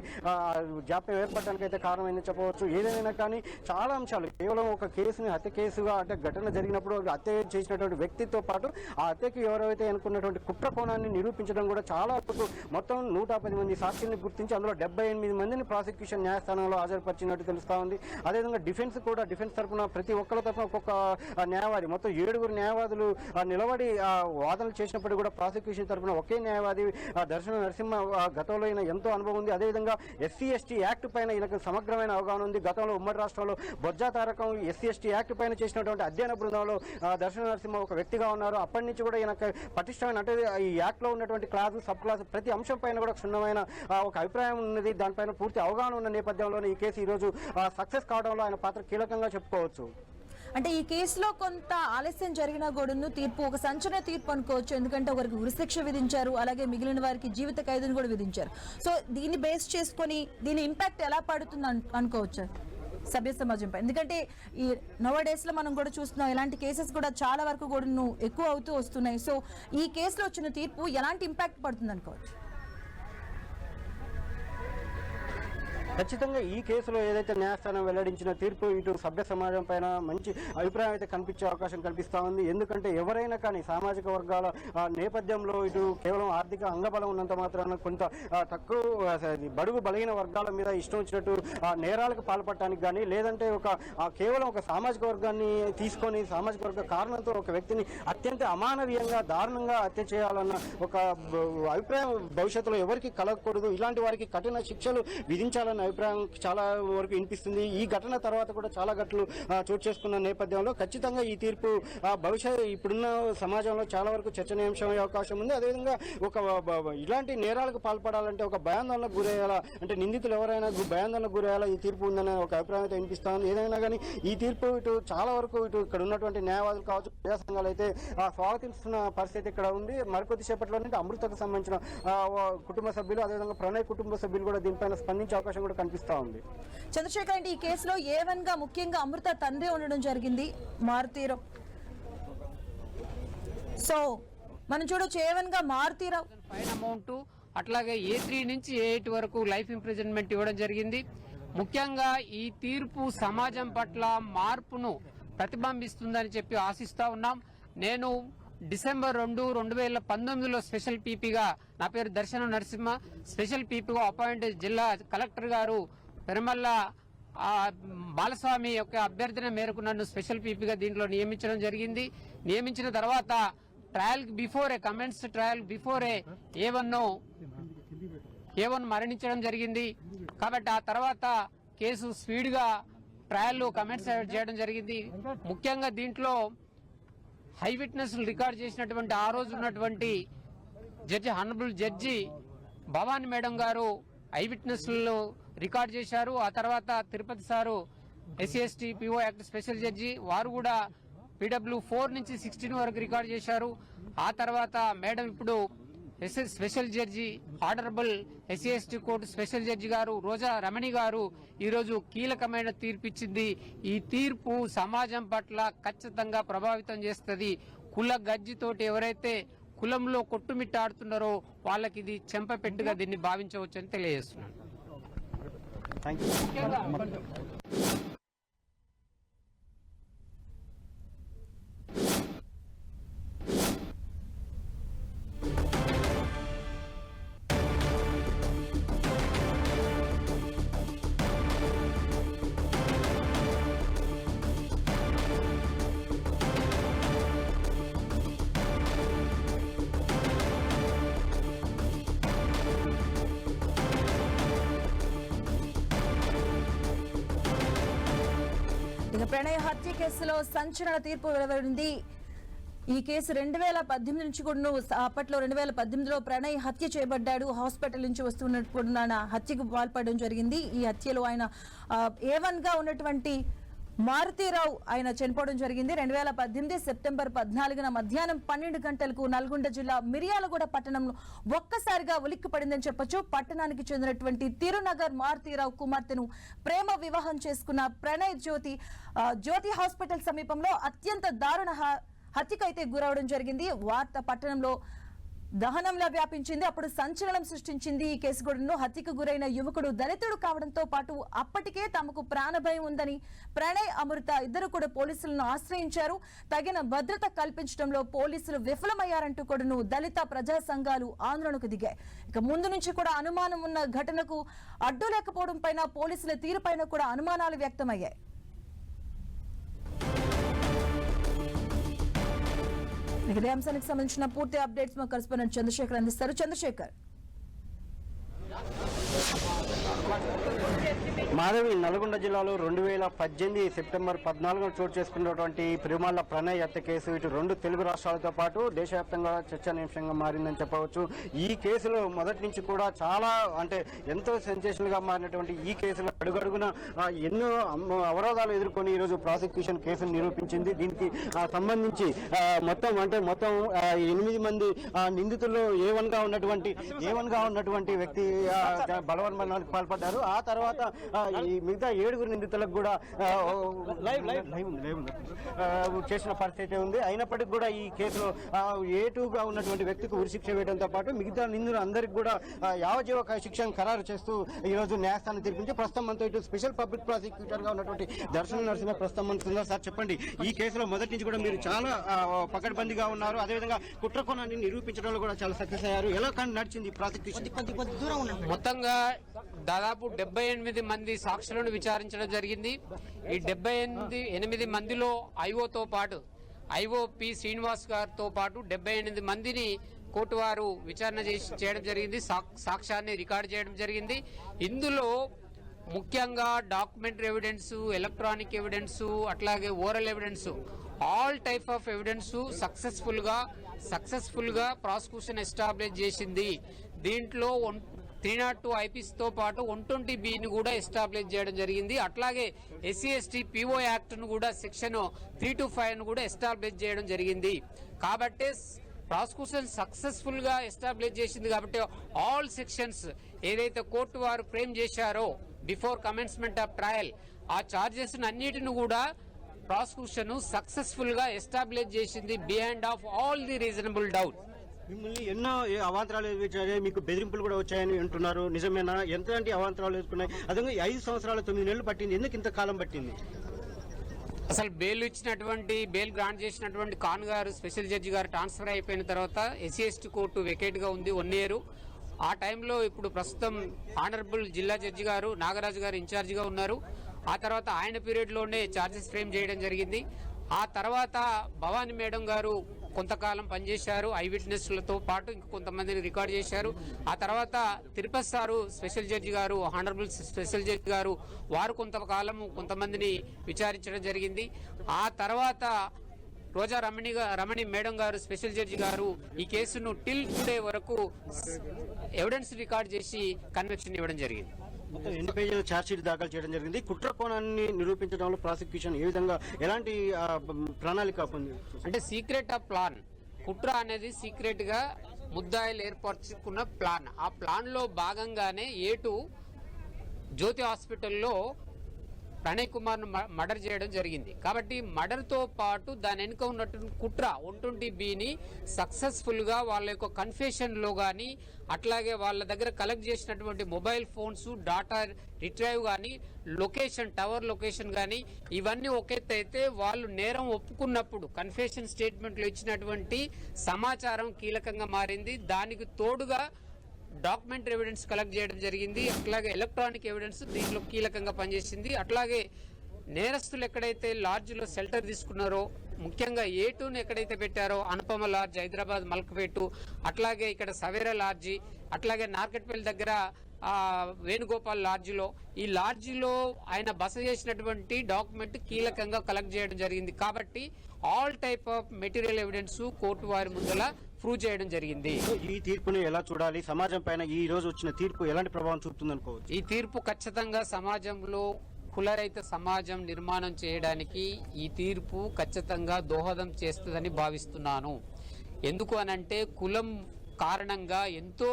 జాప్యం ఏర్పడడానికి అయితే కారణమైందని చెప్పవచ్చు. ఏదైనా కానీ చాలా అంశాలు కేవలం ఒక కేసుని హత్య కేసుగా అంటే ఘటన జరిగినప్పుడు హత్య చేసినటువంటి వ్యక్తితో పాటు ఆ హత్యకి ఎవరైతే అనుకున్నటువంటి కుట్ర కోణాన్ని నిరూపించడం కూడా చాలా వరకు మొత్తం 110 మంది సాక్షుల్ని గుర్తించి అందులో 78 మందిని ప్రాసిక్యూషన్ న్యాయస్థానంలో హాజరుపరిచినట్టు తెలుస్తా ఉంది. అదేవిధంగా డిఫెన్స్ తరఫున ప్రతి ఒక్కరి తరఫున ఒక్కొక్క న్యాయవాది మొత్తం 7 న్యాయవాదులు నిలబడి వాదనలు చేసినప్పుడు కూడా ప్రాసిక్యూషన్ తరఫున ఒకే న్యాయవాది దర్శన నరసింహ గతంలో ఈయన ఎంతో అనుభవం ఉంది. అదేవిధంగా SC/ST యాక్ట్ పైన ఈయనకు సమగ్రమైన అవగాహన ఉంది. గతంలో ఉమ్మడి రాష్ట్రంలో బొజ్జా తారకం SC/ST యాక్ట్ పైన చేసినటువంటి అధ్యయన బృందంలో దర్శన నరసింహ ఒక వ్యక్తిగా ఉన్నారు. అప్పటి నుంచి కూడా ఈయనకు పటిష్టమైన అంటే ఈ యాక్ట్ లో ఉన్నటువంటి క్లాసు సబ్ క్లాసు ప్రతి అంశం పైన కూడా క్షుణ్ణమైన ఒక అభిప్రాయం ఉన్నది. దానిపైన పూర్తి అవగాహన ఉన్న నేపథ్యంలోనే ఈ కేసు ఈ రోజు సక్సెస్ కావడంలో ఆయన పాత్ర కీలకంగా చెప్పుకోవచ్చు. అంటే ఈ కేసులో కొంత ఆలస్యం జరిగిన కూడాను తీర్పు ఒక సంచలన తీర్పు అనుకోవచ్చు. ఎందుకంటే ఒకరికి ఉరిశిక్ష విధించారు, అలాగే మిగిలిన వారికి జీవిత ఖైదును కూడా విధించారు. సో దీన్ని బేస్ చేసుకొని దీని ఇంపాక్ట్ ఎలా పడుతుంది అనుకోవచ్చు సభ్య సమాజంపై? ఎందుకంటే ఈ నోవా డేస్ లో మనం కూడా చూస్తున్నాం ఇలాంటి కేసెస్ కూడా చాలా వరకు కూడా ఎక్కువ అవుతూ వస్తున్నాయి. సో ఈ కేసులో వచ్చిన తీర్పు ఎలాంటి ఇంపాక్ట్ పడుతుంది అనుకోవచ్చు? ఖచ్చితంగా ఈ కేసులో ఏదైతే న్యాయస్థానం వెల్లడించిన తీర్పు ఇటు సభ్య సమాజం పైన మంచి అభిప్రాయం అయితే కనిపించే అవకాశం కల్పిస్తూ ఉంది. ఎందుకంటే ఎవరైనా కానీ సామాజిక వర్గాల నేపథ్యంలో ఇటు కేవలం ఆర్థిక అంగబలం ఉన్నంత మాత్రాన కొంత తక్కువ బడుగు బలహీన వర్గాల మీద ఇష్టం వచ్చినట్టు నేరాలకు పాల్పడటానికి కానీ లేదంటే కేవలం ఒక సామాజిక వర్గాన్ని తీసుకొని సామాజిక వర్గ కారణంతో ఒక వ్యక్తిని అత్యంత అమానవీయంగా దారుణంగా హత్య చేయాలన్న ఒక అభిప్రాయం భవిష్యత్తులో ఎవరికి కలగకూడదు. ఇలాంటి వారికి కఠిన శిక్షలు విధించాలన్న అభిప్రాయం చాలా వరకు వినిపిస్తుంది. ఈ ఘటన తర్వాత కూడా చాలా ఘటనలు చోటు చేసుకున్న నేపథ్యంలో ఖచ్చితంగా ఈ తీర్పు భవిష్యత్ ఇప్పుడున్న సమాజంలో చాలా వరకు చర్చనీయాంశం అయ్యే అవకాశం ఉంది. అదేవిధంగా ఒక ఇలాంటి నేరాలకు పాల్పడాలంటే ఒక భయాందోళనకు గురయ్యేలా అంటే నిందితులు ఎవరైనా భయాందోళనకు గురయ్యేలా ఈ తీర్పు ఉందనే ఒక అభిప్రాయం అయితే వినిపిస్తా ఉంది. ఏదైనా కానీ ఈ తీర్పు ఇటు చాలా వరకు ఇటు ఇక్కడ ఉన్నటువంటి న్యాయవాదులు కావచ్చు ప్రజా సంఘాలు అయితే స్వాగతిస్తున్న పరిస్థితి ఇక్కడ ఉంది. మరికొద్ది సేపట్లోనే అమృతకు సంబంధించిన కుటుంబ సభ్యులు అదేవిధంగా ప్రణయ్ కుటుంబ సభ్యులు కూడా దీనిపైన స్పందించే అవకాశం కూడా కనిపిస్తా ఉంది. చంద్రశేఖర్ రెడ్డి, ఈ కేసులో A1 గా ముఖ్యంగా అమృత తండ్రి ఉండడం జరిగింది మారుతీరావు. సో మనం చూడొచ్చు A1 గా మారుతీరావు ఫైన్ అమౌంట్, అట్లాగే A3 నుంచి A8 వరకు లైఫ్ ఇంప్రిజన్మెంట్ ఇవ్వడం జరిగింది. ముఖ్యంగా ఈ తీర్పు సమాజం పట్ల మార్పును ప్రతిబింబిస్తుందని చెప్పి ఆశిస్తా ఉన్నాం. నేను డిసెంబర్ 2, 2019లో స్పెషల్ పీపీగా, నా పేరు దర్శన నరసింహ, స్పెషల్ పీపీగా అపాయింట్ జిల్లా కలెక్టర్ గారు పెరమల్ల బాలస్వామి యొక్క అభ్యర్థన మేరకు నన్ను స్పెషల్ పీపీగా దీంట్లో నియమించడం జరిగింది. నియమించిన తర్వాత trial before, comments trial before A1 మరణించడం జరిగింది. కాబట్టి ఆ తర్వాత కేసు స్పీడ్ గా ట్రయల్ కమెంట్స్ చేయడం జరిగింది. ముఖ్యంగా దీంట్లో హై విట్నెస్ రికార్డ్ చేసినటువంటి ఆ రోజు ఉన్నటువంటి judge, honourable judge Bhavani madam గారు ఐ విట్నెస్లు రికార్డ్ చేశారు. ఆ తర్వాత Tirupati sir SC/ST PO act special judge వారు కూడా PW4 నుంచి 16 వరకు రికార్డ్ చేశారు. ఆ తర్వాత మేడం ఇప్పుడు special judge honourable SC/ST court special judge గారు రోజా రమణి గారు ఈరోజు కీలకమైన తీర్పు ఇచ్చింది. ఈ తీర్పు సమాజం పట్ల ఖచ్చితంగా ప్రభావితం చేస్తుంది. కుల గజ్జితోటి ఎవరైతే కులంలో కొట్టుమిట్టాడుతున్నారో వాళ్ళకి ఇది చెంపపెట్టుగా దీన్ని భావించవచ్చని తెలియజేస్తున్నాను. ప్రణయ్ హత్య కేసులో సంచలన తీర్పు వెలువడింది. ఈ కేసు 2018 నుంచి కూడా, అప్పట్లో 2018లో ప్రణయ్ హత్య చేయబడ్డాడు. హాస్పిటల్ నుంచి వస్తున్నప్పుడు హత్యకు పాల్పడడం జరిగింది. ఈ హత్యలో ఆయన A1 గా ఉన్నటువంటి మారుతీరావు ఆయన చనిపోవడం జరిగింది. 2018 సెప్టెంబర్ 14న మధ్యాహ్నం 12 గంటలకు నల్గొండ జిల్లా మిర్యాలగూడ పట్టణంలో ఒక్కసారిగా ఉలిక్కిపడిందని చెప్పొచ్చు. పట్టణానికి చెందినటువంటి తిరునగర్ మారుతీరావు కుమార్తెను ప్రేమ వివాహం చేసుకున్న ప్రణయ్ జ్యోతి హాస్పిటల్ సమీపంలో అత్యంత దారుణ హత్యకైతే గురవడం జరిగింది. వార్త పట్టణంలో దహనంలా వ్యాపించింది. అప్పుడు సంచలనం సృష్టించింది. ఈ కేసు గూడెంలో హత్యకు గురైన యువకుడు దళితుడు కావడంతో పాటు అప్పటికే తమకు ప్రాణభయం ఉందని ప్రణయ్, అమృత ఇద్దరు కూడా పోలీసులను ఆశ్రయించారు. తగిన భద్రత కల్పించడంలో పోలీసులు విఫలమయ్యారంటూ కూడాను దళిత ప్రజా సంఘాలు ఆందోళనకు దిగాయి. ఇక ముందు నుంచి కూడా అనుమానం ఉన్న ఘటనకు అడ్డు లేకపోవడం పైన, పోలీసుల తీరుపైన కూడా అనుమానాలు వ్యక్తమయ్యాయి. ఇదే అంశానికి సంబంధించిన పూర్తి అప్డేట్స్ మా కరెస్పాండెంట్ చంద్రశేఖర్ అందిస్తారు. చంద్రశేఖర్. మాధవి, నల్గొండ జిల్లాలో 2018 సెప్టెంబర్ 14న చోటు చేసుకున్నటువంటి పెరుమాళ్ల ప్రణయ్ హత్య కేసు ఇటు రెండు తెలుగు రాష్ట్రాలతో పాటు దేశవ్యాప్తంగా చర్చనీయాంశంగా మారిందని చెప్పవచ్చు. ఈ కేసులో మొదటి నుంచి కూడా చాలా ఎంతో సెన్సేషనల్ గా మారినటువంటి ఈ కేసులో అడుగడుగున ఎన్నో అవరోధాలు ఎదుర్కొని ఈరోజు ప్రాసిక్యూషన్ కేసును నిరూపించింది. దీనికి సంబంధించి మొత్తం 8 మంది నిందితుల్లో A1 గా ఉన్నటువంటి వ్యక్తి బలవన్మరణానికి పాల్పడ్డారు. ఆ తర్వాత ఈ మిగతా 7 నిందితులకు కూడా చేసిన పరిస్థితి ఉంది. అయినప్పటికీ కూడా ఈ కేసులో A2 గా ఉన్నటువంటి వ్యక్తికి ఉరిశిక్ష వేయడంతో పాటు మిగతా నిందితులు అందరికీ కూడా యావజ్జీవ శిక్షను ఖరారు చేస్తూ ఈ రోజు న్యాయస్థానం తీర్పించి ప్రస్తుతం మనతో ఇటు స్పెషల్ పబ్లిక్ ప్రాసిక్యూటర్ గా ఉన్నటువంటి దర్శన నరసింహ ప్రస్తుతం మనకు సార్. చెప్పండి, ఈ కేసులో మొదటి నుంచి కూడా మీరు చాలా పకడ్బందీగా ఉన్నారు, అదేవిధంగా కుట్రకోణాన్ని నిరూపించడంలో కూడా చాలా సక్సెస్ అయ్యారు. ఎలా కానీ నడిచింది ప్రాసిక్యూషన్? మొత్తంగా దాదాపు 78 మంది సాక్షులను విచారించడం జరిగింది. ఈ 78 మందిలో ఐఓతో పాటు IOP శ్రీనివాస్ గారితో పాటు 78 మందిని కోర్టు వారు విచారణ చేయడం జరిగింది. సాక్ష్యాన్ని రికార్డు చేయడం జరిగింది. ఇందులో ముఖ్యంగా డాక్యుమెంటరీ ఎవిడెన్స్, ఎలక్ట్రానిక్ ఎవిడెన్స్, అట్లాగే oral evidence, all type of evidence successful గా ప్రాసిక్యూషన్ ఎస్టాబ్లిష్ చేసింది. దీంట్లో 302 IPC తో పాటు 120B కూడా ఎస్టాబ్లిష్ చేయడం జరిగింది. అట్లాగే SC/ST PO యాక్ట్ ను కూడా సెక్షన్ 325 ను కూడా ఎస్టాబ్లిష్ చేయడం జరిగింది. కాబట్టి ప్రాసిక్యూషన్ సక్సెస్ఫుల్ గా ఎస్టాబ్లిష్ చేసింది కాబట్టి ఆల్ సెక్షన్స్ ఏదైతే కోర్టు వారు ఫ్రేమ్ చేశారో బిఫోర్ కమెన్స్మెంట్ ఆఫ్ ట్రయల్ ఆ చార్జెస్ అన్నిటిని కూడా ప్రాసిక్యూషన్ సక్సెస్ఫుల్ గా ఎస్టాబ్లిష్ చేసింది beyond of all the reasonable doubt. మిమ్మల్ని ఎన్నో అవాంతరాలు ఎదుర్కొన్నాయి, మీకు బెదిరింపులు కూడా వచ్చాయని అంటున్నారు, నిజమేనా? ఎంతలాంటి అవాంతరాలు ఎదుర్కొన్నాయి? అదే 5 సంవత్సరాలు 9 నెలలు పట్టింది, ఎందుకు ఇంత కాలం పట్టింది? అసలు బెయిల్ గ్రాంట్ చేసినటువంటి ఖాన్ గారు స్పెషల్ జడ్జి గారు ట్రాన్స్ఫర్ అయిపోయిన తర్వాత ఎస్సీ/ఎస్టీ కోర్టు వెకేట్ గా ఉంది 1 year. ఆ టైంలో ఇప్పుడు ప్రస్తుతం ఆనరబుల్ జిల్లా జడ్జి గారు నాగరాజు గారు ఇన్ఛార్జ్ గా ఉన్నారు. ఆ తర్వాత ఆయన పీరియడ్ లోనే చార్జెస్ ఫ్రేమ్ చేయడం జరిగింది. ఆ తర్వాత భవానీ మేడం గారు కొంతకాలం పనిచేశారు, ఐ విట్నెస్లతో పాటు ఇంక కొంతమందిని రికార్డ్ చేశారు. ఆ తర్వాత తిరుపతి సారు స్పెషల్ జడ్జి గారు హానరబుల్ స్పెషల్ జడ్జి గారు వారు కొంతకాలం కొంతమందిని విచారించడం జరిగింది. ఆ తర్వాత రోజా రమణి మేడం గారు స్పెషల్ జడ్జి గారు ఈ కేసును టిల్ టుడే వరకు ఎవిడెన్స్ రికార్డ్ చేసి కన్విక్షన్ ఇవ్వడం జరిగింది. మొత్తం 8 పేజీల ఛార్జ్షీట్ దాఖలు చేయడం జరిగింది. కుట్ర కోణాన్ని నిరూపించడంలో ప్రాసిక్యూషన్ ఏ విధంగా ఎలాంటి ప్రణాళిక అంటే సీక్రెట్ ఆఫ్ ప్లాన్, కుట్ర అనేది సీక్రెట్ గా ముద్దాయిలు ఏర్పరచుకున్న ప్లాన్. ఆ ప్లాన్ లో భాగంగానే ఏటు జ్యోతి హాస్పిటల్లో ప్రణయ్ కుమార్ ను మర్డర్ చేయడం జరిగింది. కాబట్టి మర్డర్ తో పాటు దాని వెనుక ఉన్నటువంటి కుట్ర 120B సక్సెస్ఫుల్ గా వాళ్ళ యొక్క కన్ఫెషన్ లో గానీ అట్లాగే వాళ్ళ దగ్గర కలెక్ట్ చేసినటువంటి మొబైల్ ఫోన్స్ డాటా రిట్రైవ్ గానీ లొకేషన్ టవర్ లొకేషన్ గానీ ఇవన్నీ ఒక ఎత్తు అయితే వాళ్ళు నేరం ఒప్పుకున్నప్పుడు కన్ఫెషన్ స్టేట్మెంట్ లో ఇచ్చినటువంటి సమాచారం కీలకంగా మారింది. దానికి తోడుగా డాక్యుమెంటరీ ఎవిడెన్స్ కలెక్ట్ చేయడం జరిగింది. అట్లాగే ఎలక్ట్రానిక్ ఎవిడెన్స్ దీంట్లో కీలకంగా పనిచేసింది. అట్లాగే నేరస్తులు ఎక్కడైతే లాడ్జ్లో షెల్టర్ తీసుకున్నారో ముఖ్యంగా A2ను ఎక్కడైతే పెట్టారో అనుపమ లాడ్జ్ హైదరాబాద్ మల్కపేటు, అట్లాగే ఇక్కడ సవేరా లాడ్జి, అట్లాగే నార్కెట్పల్లి దగ్గర వేణుగోపాల్ లాడ్జిలో ఈ లాడ్జిలో ఆయన బస చేసినటువంటి డాక్యుమెంట్ కీలకంగా కలెక్ట్ చేయడం జరిగింది. కాబట్టి all type of material evidence court వారి ముందల ప్రూవ్ చేయడం జరిగింది. ఈ తీర్పుని ఎలా చూడాలి? సమాజం పైన ఈ రోజు వచ్చిన తీర్పు ఎలాంటి ప్రభావం చూపుతుంది అనుకోవచ్చు? ఈ తీర్పు ఖచ్చితంగా సమాజంలో కులరహిత సమాజం నిర్మాణం చేయడానికి ఈ తీర్పు ఖచ్చితంగా దోహదం చేస్తుందని భావిస్తున్నాను. ఎందుకు అనంటే కులం కారణంగా ఎంతో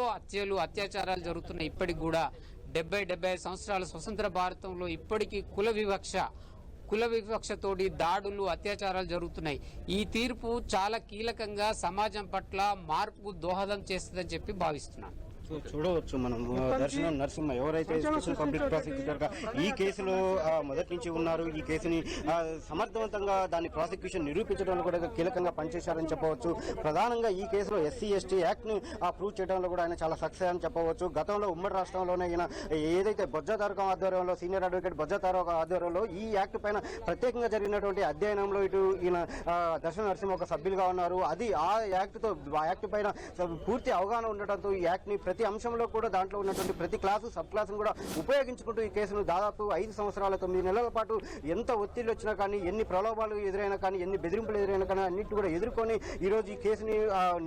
అత్యాచారాలు జరుగుతున్నాయి. ఇప్పటికి కూడా 70-75 సంవత్సరాల స్వతంత్ర భారతంలో ఇప్పటికీ కుల వివక్షతోటి దాడులు అత్యాచారాలు జరుగుతున్నాయి. ఈ తీర్పు చాలా కీలకంగా సమాజం పట్ల మార్పుకు దోహదం చేస్తుందని చెప్పి భావిస్తున్నాను. చూడవచ్చు మనం దర్శనం నరసింహ ఎవరైతే స్పెషల్ పబ్లిక్ ప్రాసిక్యూటర్ గా ఈ కేసులో మొదటి నుంచి ఉన్నారు, ఈ కేసుని సమర్థవంతంగా దాన్ని ప్రాసిక్యూషన్ నిరూపించడంలో కూడా కీలకంగా పనిచేశారని చెప్పవచ్చు. ప్రధానంగా ఈ కేసులో SC/ST యాక్ట్ ని ప్రూవ్ చేయడంలో కూడా ఆయన చాలా సక్సెస్ అని చెప్పవచ్చు. గతంలో ఉమ్మడి రాష్ట్రంలోనే ఈయన ఏదైతే బొజ్జాతారకం ఆధ్వర్యంలో సీనియర్ అడ్వకేట్ బొజ్జాతారకం ఆధ్వర్యంలో ఈ యాక్ట్ పైన ప్రత్యేకంగా జరిగినటువంటి అధ్యయనంలో ఇటు ఈయన దర్శన నరసింహ ఒక సభ్యులుగా ఉన్నారు. అది ఆ యాక్ట్ పైన పూర్తి అవగాహన ఉండటంతో ఈ యాక్ట్ ని ప్రతి అంశంలో కూడా దాంట్లో ఉన్నటువంటి ప్రతి క్లాసు సబ్ క్లాసును కూడా ఉపయోగించుకుంటూ ఈ కేసును దాదాపు 5 సంవత్సరాల 9 నెలల పాటు ఎంత ఒత్తిడి వచ్చినా కానీ, ఎన్ని ప్రలోభాలు ఎదురైనా కానీ, ఎన్ని బెదిరింపులు ఎదురైనా కానీ అన్నింటి కూడా ఎదుర్కొని ఈరోజు ఈ కేసుని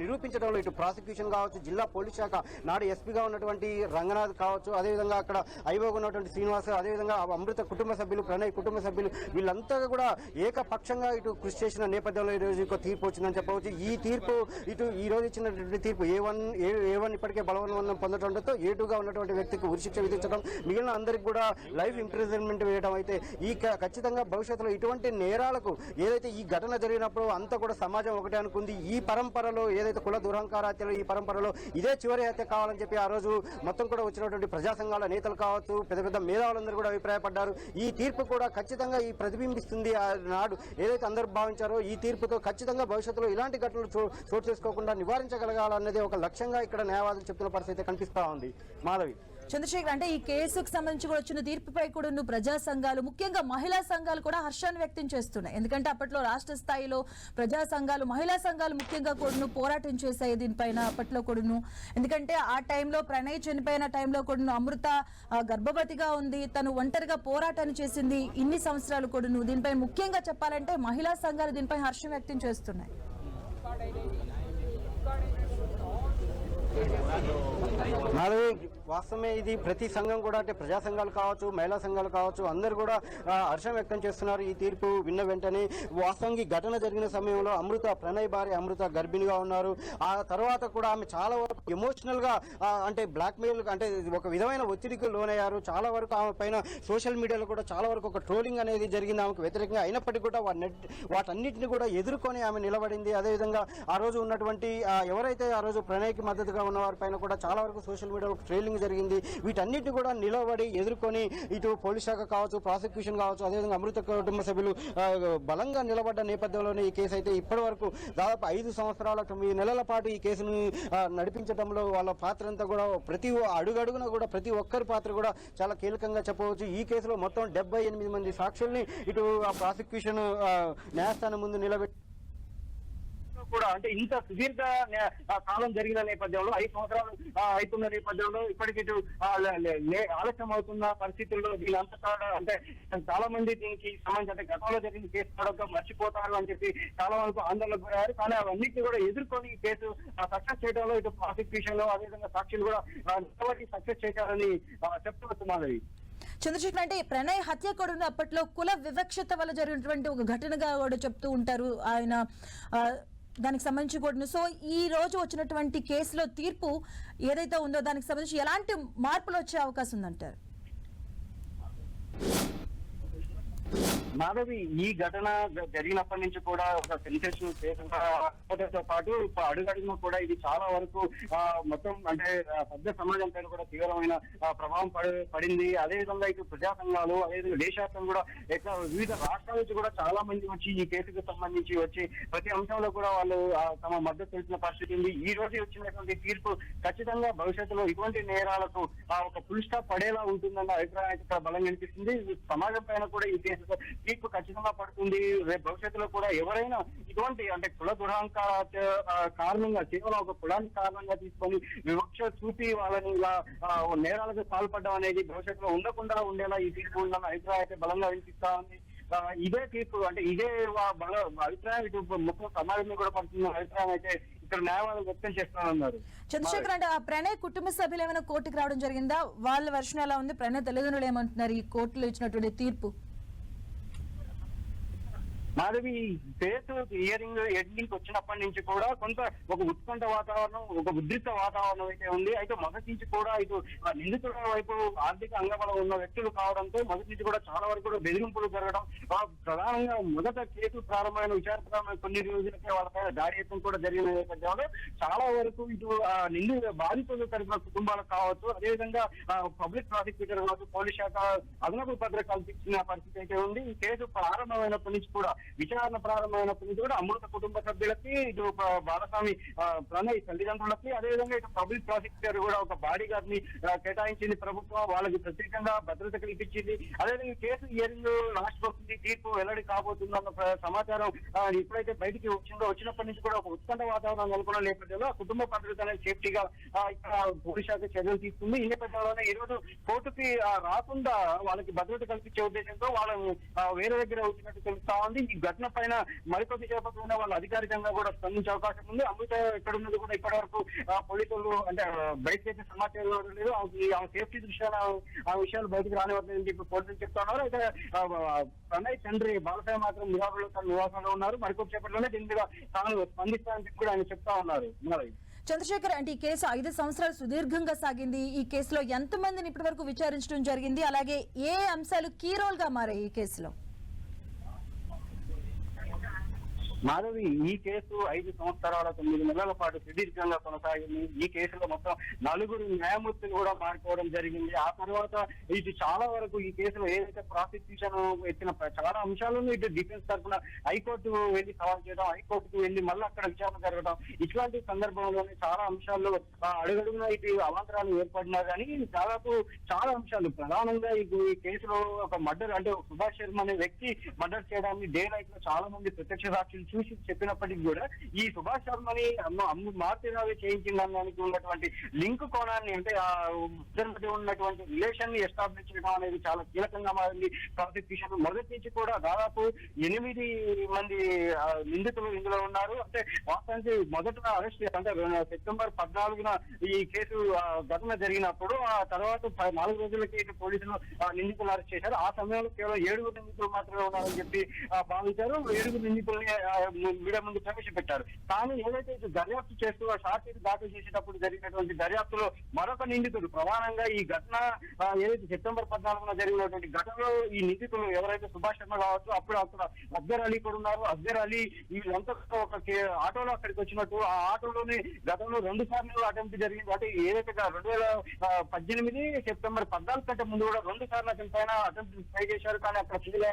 నిరూపించడంలో ఇటు ప్రాసిక్యూషన్ కావచ్చు, జిల్లా పోలీస్ శాఖ నాడు ఎస్పీగా ఉన్నటువంటి రంగనాథ్ కావచ్చు, అదేవిధంగా అక్కడ ఐఓగా ఉన్నటువంటి శ్రీనివాస్, అదేవిధంగా అమృత కుటుంబ సభ్యులు, ప్రణయ్ కుటుంబ సభ్యులు వీళ్ళంతా కూడా ఏకపక్షంగా ఇటు కృషి చేసిన నేపథ్యంలో ఈరోజు ఇంకో తీర్పు వచ్చిందని చెప్పవచ్చు. ఈ తీర్పు ఇటు ఈ రోజు ఇచ్చినటువంటి తీర్పు A1 ఇప్పటికే బలవన్నం పొందడంతో A2గా ఉన్నటువంటి వ్యక్తికి ఉరిశిక్ష విధించడం, మిగిలిన అందరికి కూడా లైఫ్ ఇంప్రిజన్మెంట్ వేయడం అయితే ఈ ఖచ్చితంగా భవిష్యత్తులో ఇటువంటి నేరాలకు ఏదైతే ఈ ఘటన జరిగినప్పుడు అంతా కూడా సమాజం ఒకటే అనుకుంది. ఈ పరంపరలో ఏదైతే కుల దురహంకార హత్యలు ఈ పరంపరలో ఇదే చివరి హత్య కావాలని చెప్పి ఆ రోజు మొత్తం కూడా వచ్చినటువంటి ప్రజా సంఘాల నేతలు కావచ్చు, పెద్ద పెద్ద మేధావులందరూ కూడా అభిప్రాయపడ్డారు. ఈ తీర్పు కూడా ఖచ్చితంగా ఈ ప్రతిబింబిస్తుంది. నాడు ఏదైతే అందరూ భావించారో ఈ తీర్పుతో ఖచ్చితంగా భవిష్యత్తులో ఇలాంటి ఘటనలు చోటు చేసుకోకుండా నివారించగలగాలన్నది ఒక లక్ష్యంగా ఇక్కడ న్యాయవాదులు చెప్తున్న పరిస్థితి కనిపిస్తా ఉంది. మాధవి, చంద్రశేఖర్, అంటే ఈ కేసుకు సంబంధించి కూడా వచ్చిన తీర్పుపై కూడా ప్రజా సంఘాలు, ముఖ్యంగా మహిళా సంఘాలు కూడా హర్షాన్ని వ్యక్తం చేస్తున్నాయి. ఎందుకంటే అప్పట్లో రాష్ట్ర స్థాయిలో ప్రజా సంఘాలు, మహిళా సంఘాలు ముఖ్యంగా కూడా పోరాటం చేశాయి దీనిపైన అప్పట్లో కూడా. ఎందుకంటే ఆ టైంలో ప్రణయ్ చనిపోయిన టైంలో కూడా అమృత గర్భవతిగా ఉంది, తను ఒంటరిగా పోరాటాన్ని చేసింది ఇన్ని సంవత్సరాలు కూడా. దీనిపై ముఖ్యంగా చెప్పాలంటే మహిళా సంఘాలు దీనిపై హర్షం వ్యక్తం చేస్తున్నాయి. మాధవి, వాస్తవమే ఇది ప్రతి సంఘం కూడా అంటే ప్రజా సంఘాలు కావచ్చు, మహిళా సంఘాలు కావచ్చు, అందరూ కూడా హర్షం వ్యక్తం చేస్తున్నారు ఈ తీర్పు విన్న వెంటనే. వాస్తవంగా ఘటన జరిగిన సమయంలో ప్రణయ్ భార్య అమృత గర్భిణిగా ఉన్నారు. ఆ తర్వాత కూడా ఆమె చాలా వరకు ఎమోషనల్ గా అంటే బ్లాక్మెయిల్ అంటే ఒక విధమైన ఒత్తిడికి లోనయ్యారు. చాలా వరకు ఆమె పైన సోషల్ మీడియాలో కూడా చాలా వరకు ఒక ట్రోలింగ్ అనేది జరిగింది ఆమెకు వ్యతిరేకంగా. అయినప్పటికీ కూడా వాటన్నిటిని కూడా ఎదుర్కొని ఆమె నిలబడింది. అదేవిధంగా ఆ రోజు ఉన్నటువంటి ఎవరైతే ఆ రోజు ప్రణయ్కి మద్దతుగా ఉన్న వారి పైన కూడా చాలా వరకు సోషల్ మీడియాలో ట్రోలింగ్ జరిగింది. వీటన్నిటిని కూడా నిలబడి ఎదుర్కొని ఇటు పోలీస్ శాఖ కావచ్చు, ప్రాసిక్యూషన్ కావచ్చు, అదేవిధంగా అమృత కుటుంబ సభ్యులు బలంగా నిలబడ్డ నేపథ్యంలోనే ఈ కేసు అయితే ఇప్పటి వరకు దాదాపు 5 సంవత్సరాల 9 నెలల పాటు ఈ కేసును నడిపించడంలో వాళ్ళ పాత్ర అంతా కూడా ప్రతి అడుగడుగున కూడా ప్రతి ఒక్కరి పాత్ర కూడా చాలా కీలకంగా చెప్పవచ్చు. ఈ కేసులో మొత్తం 78 మంది సాక్షుల్ని ఇటు ప్రాసిక్యూషన్ న్యాయస్థానం ముందు నిలబెట్టి కూడా అంటే ఇంత సుదీర్ఘ కాలం జరిగిన నేపథ్యంలో 5 సంవత్సరాలు అవుతున్న నేపథ్యంలో ఇప్పటికి ఆలస్యం అవుతున్న పరిస్థితుల్లో దీని అంతటా అంటే చాలా మంది దీనికి సంబంధించి అంటే గతంలో జరిగిన కేసు కూడా మర్చిపోతారు అని చెప్పి చాలా వరకు ఆందోళనకు గురయ్యారు. కానీ అవన్నిటిని కూడా ఎదుర్కొని ఈ కేసు సక్సెస్ చేయడంలో ఇటు ప్రాసిక్యూషన్ లో అదేవిధంగా సాక్షులు కూడా సక్సెస్ చేశారని చెప్తూ మాధవి. చంద్రశేఖర్, అంటే ప్రణయ్ హత్య కూడా అప్పట్లో కుల వివక్షత వల్ల జరిగినటువంటి ఒక ఘటనగా కూడా చెప్తూ ఉంటారు ఆయన దానికి సంబంధించి కూడా. సో ఈ రోజు వచ్చినటువంటి కేసులో తీర్పు ఏదైతే ఉందో దానికి సంబంధించి ఎలాంటి మార్పులు వచ్చే అవకాశం ఉందంటారు? మాధవి, ఈ ఘటన జరిగినప్పటి నుంచి కూడా ఒక సెన్సేషన్ కేసుతో పాటు అడుగడుగున కూడా ఇది చాలా వరకు మొత్తం అంటే పెద్ద సమాజం పైన కూడా తీవ్రమైన ప్రభావం పడింది. అదేవిధంగా ఇటు ప్రజా సంఘాలు అదేవిధంగా దేశవ్యాప్తంగా కూడా వివిధ రాష్ట్రాల నుంచి కూడా చాలా మంది వచ్చి ఈ కేసుకు సంబంధించి వచ్చి ప్రతి అంశంలో కూడా వాళ్ళు తమ మద్దతు తెలిసిన పరిస్థితి ఉంది. ఈ రోజు వచ్చినటువంటి తీర్పు ఖచ్చితంగా భవిష్యత్తులో ఇటువంటి నేరాలకు ఒక ఫుల్ స్టాప్ పడేలా ఉంటుందన్న అభిప్రాయం అయితే ఇక్కడ బలంగా అనిపిస్తుంది. సమాజం పైన కూడా ఈ కేసు తీర్పు ఖచ్చితంగా పడుతుంది. రేపు భవిష్యత్తులో కూడా ఎవరైనా ఇటువంటి అంటే కుల దురాంకార కారణంగా కేవలం ఒక కులాన్ని కారణంగా తీసుకొని వివక్ష చూపి వాళ్ళని ఇలా నేరాలకు పాల్పడడం అనేది భవిష్యత్తులో ఉండకుండా ఉండేలా ఈ తీర్పు ఉందన్న అభిప్రాయం అయితే బలంగా వినిపిస్తా ఉంది. ఇదే తీర్పు అంటే ఇదే అభిప్రాయం ఇటు మొత్తం సమాజంలో కూడా పడుతున్న అభిప్రాయం అయితే ఇక్కడ న్యాయవాదులు వ్యక్తం చేస్తానన్నారు. చంద్రశేఖర్, అంటే ఆ ప్రణయ్ కుటుంబ సభ్యులు ఏమైనా కోర్టుకు రావడం జరిగిందా? వాళ్ళ వర్షన్ ఎలా ఉంది? ప్రణయ్ తల్లిదండ్రులు ఏమంటున్నారు ఈ కోర్టులో ఇచ్చినటువంటి తీర్పు? మాధవి, కేసు హియరింగ్ ఎండింగ్ వచ్చినప్పటి నుంచి కూడా కొంత ఒక ఉత్కంఠ వాతావరణం, ఒక ఉద్రిక్త వాతావరణం అయితే ఉంది. అయితే మొదటి నుంచి కూడా ఇటు నిందితుల వైపు ఆర్థిక అంగబలం ఉన్న వ్యక్తులు కావడంతో మొదటి నుంచి కూడా చాలా వరకు కూడా బెదిరింపులు జరగడం, ప్రధానంగా మొదట కేసు ప్రారంభమైన విచారణ ప్రారంభమైన కొన్ని రోజులకే వాళ్ళపైన దాడి యత్నం కూడా జరిగిన నేపథ్యంలో చాలా వరకు ఇటు బాధితులు తరఫున కుటుంబాలకు కావచ్చు, అదేవిధంగా పబ్లిక్ ప్రాసిక్యూటర్ కావచ్చు, పోలీస్ శాఖ అదనపు భద్రత కల్పించిన పరిస్థితి అయితే ఉంది. ఈ కేసు ప్రారంభమైనప్పటి నుంచి కూడా విచారణ ప్రారంభమైనప్పటి నుంచి కూడా అమృత కుటుంబ సభ్యులకి, ఇటు బాలస్వామి ప్రణయ్ తల్లిదండ్రులకి, అదేవిధంగా ఇటు పబ్లిక్ ప్రాసిక్యూటర్ కూడా ఒక బాడీ గార్డ్ ని కేటాయించింది ప్రభుత్వం. వాళ్ళకి ప్రత్యేకంగా భద్రత కల్పించింది. అదేవిధంగా కేసు హియరింగ్ లాస్ట్ వస్తుంది, తీర్పు వెల్లడి కాబోతుందన్న సమాచారం ఎప్పుడైతే బయటికి వచ్చినప్పటి నుంచి కూడా ఒక ఉత్కంఠ వాతావరణం నెలకొన్న నేపథ్యంలో కుటుంబ భద్రత అనేది సేఫ్టీగా ఇక్కడ పోలీస్ శాఖ చర్యలు తీసుకుంది. ఈ నేపథ్యంలోనే ఈ రోజు కోర్టుకి రాకుండా వాళ్ళకి భద్రత కల్పించే ఉద్దేశంతో వాళ్ళని వేరే దగ్గర వచ్చినట్టు తెలుస్తా ఉంది. ఈ ఘటన పైన మరికొద్ది సేపట్లో వాళ్ళు అధికారికంగా కూడా స్పందించే అవకాశం ఉంది. అమృత ఎక్కడ ఉన్నది కూడా ఇప్పటి వరకు పోలీసులు అంటే బయటకైతే సమాచారం లేదు. ఆ సేఫ్టీ దృష్ట్యా ఆ విషయాలు బయటకు రానివ్వట్లేదని చెప్పి పోలీసులు చెప్తా ఉన్నారు. అయితే ప్రణయ్ తండ్రి బాలసాయి మాత్రం నివాసంలో తన నివాసంలో ఉన్నారు. మరికొద్ది సేపట్లోనే దీని మీద తాను స్పందిస్తానని చెప్పి కూడా ఆయన చెప్తా ఉన్నారు. చంద్రశేఖర్, అంటే ఈ కేసు 5 సంవత్సరాలు సుదీర్ఘంగా సాగింది. ఈ కేసులో ఎంతమందిని ఇప్పటి వరకు విచారించడం జరిగింది? అలాగే ఏ అంశాలు కీ రోల్ గా మారాయి ఈ కేసులో? మాధవి, ఈ కేసు 5 సంవత్సరాల 9 నెలల పాటు సుదీర్ఘంగా కొనసాగింది. ఈ కేసులో మొత్తం 4 న్యాయమూర్తులు కూడా మారిపోవడం జరిగింది. ఆ తర్వాత ఇటు చాలా వరకు ఈ కేసులో ఏదైతే ప్రాసిక్యూషన్ ఎత్తిన చాలా అంశాలను ఇటు డిఫెన్స్ తరఫున హైకోర్టు వెళ్లి సవాల్ చేయడం, హైకోర్టుకు వెళ్లి మళ్ళీ అక్కడ విచారణ జరగడం, ఇట్లాంటి సందర్భంలోనే చాలా అంశాల్లో అడుగడుగున ఇటు అవాంతరాలు ఏర్పడినా కానీ దాదాపు చాలా అంశాలు ప్రధానంగా ఈ కేసులో ఒక మర్డర్ అంటే సుభాష్ శర్మ అనే వ్యక్తి మర్డర్ చేయడాన్ని డే లైట్ లో చాలా మంది ప్రత్యక్ష సాక్షులు చూసి చెప్పినప్పటికీ కూడా ఈ సుభాష్ శర్మని మారుతిరావే చేయించిందనడానికి ఉన్నటువంటి లింక్ కోణాన్ని, అంటే ఆ ఇద్దరి మధ్య ఉన్నటువంటి రిలేషన్ ని ఎస్టాబ్లిష్ చేయడం అనేది చాలా కీలకంగా మారింది ప్రాసిక్యూషన్. మొదటి నుంచి కూడా దాదాపు 8 మంది నిందితులు ఇందులో ఉన్నారు. అంటే వాస్తవానికి మొదట అరెస్ట్ అంటే సెప్టెంబర్ 14న ఈ కేసు ఘటన జరిగినప్పుడు, ఆ తర్వాత 4 రోజులకి పోలీసులు నిందితులు అరెస్ట్ చేశారు. ఆ సమయంలో కేవలం 7 నిందితులు మాత్రమే ఉన్నారని చెప్పి భావించారు. 7 నిందితుల్ని మీడియా ముందు ప్రవేశపెట్టారు. కానీ ఏదైతే దర్యాప్తు చేస్తూ షార్ట్ షీట్ దాఖలు చేసేటప్పుడు జరిగినటువంటి దర్యాప్తులో మరొక నిందితుడు ప్రధానంగా ఈ ఘటన ఏదైతే సెప్టెంబర్ 14న జరిగినటువంటి ఘటనలో ఈ నిందితులు ఎవరైతే సుభాష్ శర్మ కావచ్చు, అప్పుడు అక్కడ అఫ్జర్ అలీ కూడా ఉన్నారు. అఫ్జర్ అలీ వీళ్ళంతా ఒక ఆటోలో అక్కడికి వచ్చినట్టు, ఆ ఆటోలోనే గతంలో 2 సార్లు అటెంప్ట్ జరిగింది. అంటే ఏదైతే 2018 సెప్టెంబర్ 14 కంటే ముందు కూడా 2 సార్లు అతని పైన అటెంప్ట్ ట్రై చేశారు. కానీ అక్కడ ఫెయిల్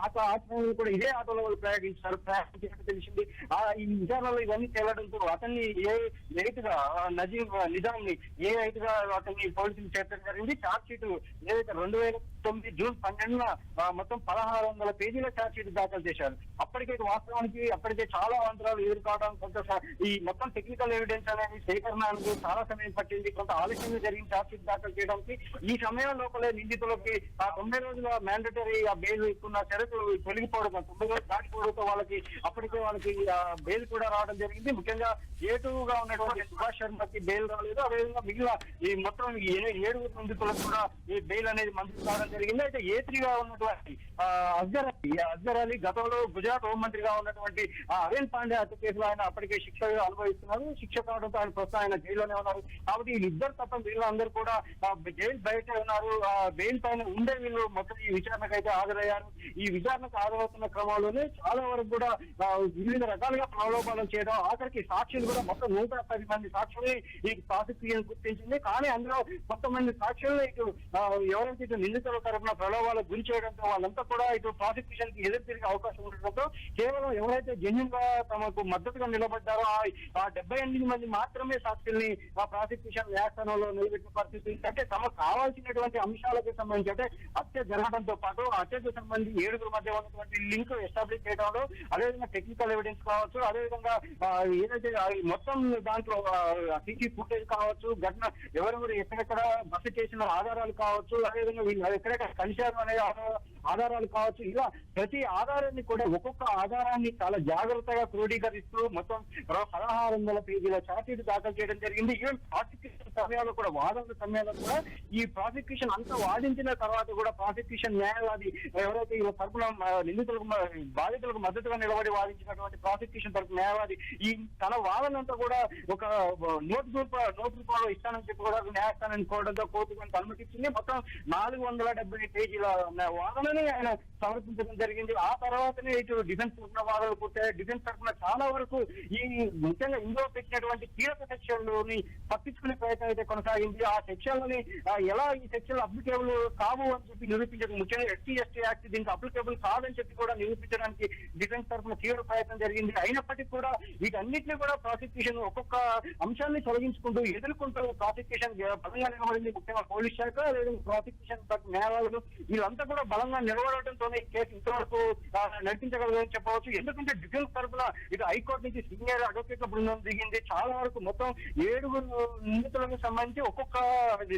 ఆటోలో కూడా ఇదే ఆటోలో వాళ్ళు ప్రయాణించినట్టు తెలిసింది. ఈ విచారణలో ఇవన్నీ తేలడంతో అతన్ని ఏదైతుగా నిజాంని ఏదైతుగా అతన్ని పోలీసులు చేర్చడం జరిగింది. ఛార్జ్ షీట్ ఏదైతే 2009 జూన్ 12న మొత్తం 1600 పేజీల ఛార్జ్ షీట్ దాఖలు చేశారు. అప్పటికే వాస్తవానికి అప్పటికే చాలా అంతరాలు ఎదుర్కోవడం, కొంత ఈ మొత్తం టెక్నికల్ ఎవిడెన్స్ అనేది సేకరణకు చాలా సమయం పట్టింది. కొంత ఆలస్యంగా జరిగిన ఛార్జ్ షీట్ దాఖలు చేయడానికి ఈ సమయం లోపలే నిందితులకి ఆ 90 రోజుల మ్యాండటరీ ఆ బెయిల్ ఇస్తున్న షరతు తొలగిపోవడం, 90 రోజులు దాటిపోవడంతో వాళ్ళకి అప్పటికే వాళ్ళకి బెయిల్ కూడా రావడం జరిగింది. ముఖ్యంగా A2గా ఉన్నటువంటి సుభాష్ శర్మకి బెయిల్ రాలేదు. అదేవిధంగా మిగిలిన ఈ మొత్తం 7 నిందితులకు కూడా ఈ బెయిల్ అనేది మంజూరు కావడం జరిగింది. అయితే A3గా ఉన్నటువంటి అఫ్జర్ అలీ గతంలో గుజరాత్ హోంమంత్రిగా ఉన్నటువంటి అరవింద్ పాండే హత్య కేసులో ఆయన అప్పటికే శిక్ష అనుభవిస్తున్నారు. శిక్ష కావడంతో ఆయన ప్రస్తుతం ఆయన జైల్లోనే ఉన్నారు. కాబట్టి వీళ్ళిద్దరు తప్ప వీళ్ళందరూ కూడా జైలు బయట ఉన్నారు. బెయిల్ పైన ఉండే వీళ్ళు మొత్తం ఈ విచారణకు అయితే హాజరయ్యారు. ఈ విచారణకు హాజరవుతున్న క్రమంలోనే చాలా వరకు కూడా వివిధ రకాలుగా ప్రలోభాలు చేయడం, ఆఖరికి సాక్షులు కూడా మొత్తం 110 మంది సాక్షుల్ని ఈ ప్రాసిక్యూషన్ గుర్తించింది. కానీ అందులో కొంతమంది సాక్షులను ఇటు ఎవరైతే ఇటు నిందితుల తరఫున ప్రలోభాలకు గురి చేయడంతో వాళ్ళంతా కూడా ఇటు ప్రాసిక్యూషన్ కి ఎదురు తిరిగే అవకాశం ఉండడంతో కేవలం ఎవరైతే జెన్యూన్ గా తమకు మద్దతుగా నిలబడ్డారో ఆ 78 మంది మాత్రమే సాక్షుల్ని ఆ ప్రాసిక్యూషన్ న్యాయస్థానంలో నిలబెట్టిన పరిస్థితి. అంటే తమకు కావాల్సినటువంటి అంశాలకు సంబంధించి, అంటే హత్య జరగడంతో పాటు హత్యకు సంబంధించి 7 మధ్య ఉన్నటువంటి లింక్ ఎస్టాబ్లిష్ చేయడంలో, అదేవిధంగా టెక్నికల్ ఎవిడెన్స్ కావచ్చు, అదేవిధంగా ఏదైతే మొత్తం దాంట్లో సీసీ ఫుటేజ్ కావచ్చు, ఘటన ఎవరెవరు ఎక్కడెక్కడ బస చేసిన ఆధారాలు కావచ్చు, అదేవిధంగా వీళ్ళు ఎక్కడెక్కడ కలిశారు అనే ఆధారాలు కావచ్చు, ఇలా ప్రతి ఆధారాన్ని కూడా ఒక్కొక్క ఆధారాన్ని చాలా జాగ్రత్తగా క్రోడీకరిస్తూ మొత్తం 1600 పేజీల ఛార్జ్షీట్ దాఖలు చేయడం జరిగింది. ఈవెన్ ప్రాసిక్యూషన్ సమయాల్లో కూడా, వాదన సమయాల్లో కూడా ఈ ప్రాసిక్యూషన్ అంతా వాదించిన తర్వాత కూడా ప్రాసిక్యూషన్ న్యాయవాది ఎవరైతే ఈ తరపున నిందితులకు బాధితులకు మద్దతుగా నిలబడి వాదించినటువంటి ప్రాసిక్యూషన్ తరపు న్యాయవాది ఈ తన వాదనంతా కూడా ఒక నోట్ రూపంలో ఇస్తానని చెప్పి కూడా న్యాయస్థానాన్ని కోరడంతో కోర్టు కొంత అనుమతించింది. మొత్తం 470 పేజీల వాదనని ఆయన సమర్పించడం జరిగింది. ఆ తర్వాతనే ఇటు డిఫెన్స్ తరఫున వాదనలు పూర్తయ్యాయి. డిఫెన్స్ తరఫున చాలా వరకు ఈ ముఖ్యంగా ఇందులో పెట్టినటువంటి కీలక సెక్షన్లోని తప్పించుకునే ప్రయత్నం అయితే కొనసాగింది. ఆ సెక్షన్లని ఎలా ఈ సెక్షన్ అప్లికేబుల్ కావు అని చెప్పి నిరూపించడం, ముఖ్యంగా SC/ST యాక్ట్ దీనికి అప్లికేబుల్ కాదని చెప్పి కూడా నిరూపించడానికి డిఫెన్స్ తరఫున తీవ్ర ప్రయత్నం జరిగింది. అయినప్పటికీ కూడా వీటన్నిటిని కూడా ప్రాసిక్యూషన్ ఒక్కొక్క అంశాన్ని తొలగించుకుంటూ ఎదుర్కొంటూ ప్రాసిక్యూషన్ బలంగా నిలబడింది. ముఖ్యంగా పోలీస్ శాఖ, లేదా ప్రాసిక్యూషన్ న్యాయవాదులు వీళ్ళంతా కూడా బలంగా నిలబడటంతోనే ఈ కేసు ఇంతవరకు నడిపించగలదని చెప్పవచ్చు. ఎందుకంటే డిఫెన్స్ తరఫున ఇటు హైకోర్టు నుంచి సీనియర్ అడ్వకేట్ల బృందం దిగింది. చాలా వరకు మొత్తం 7 నిందితులకు సంబంధించి ఒక్కొక్క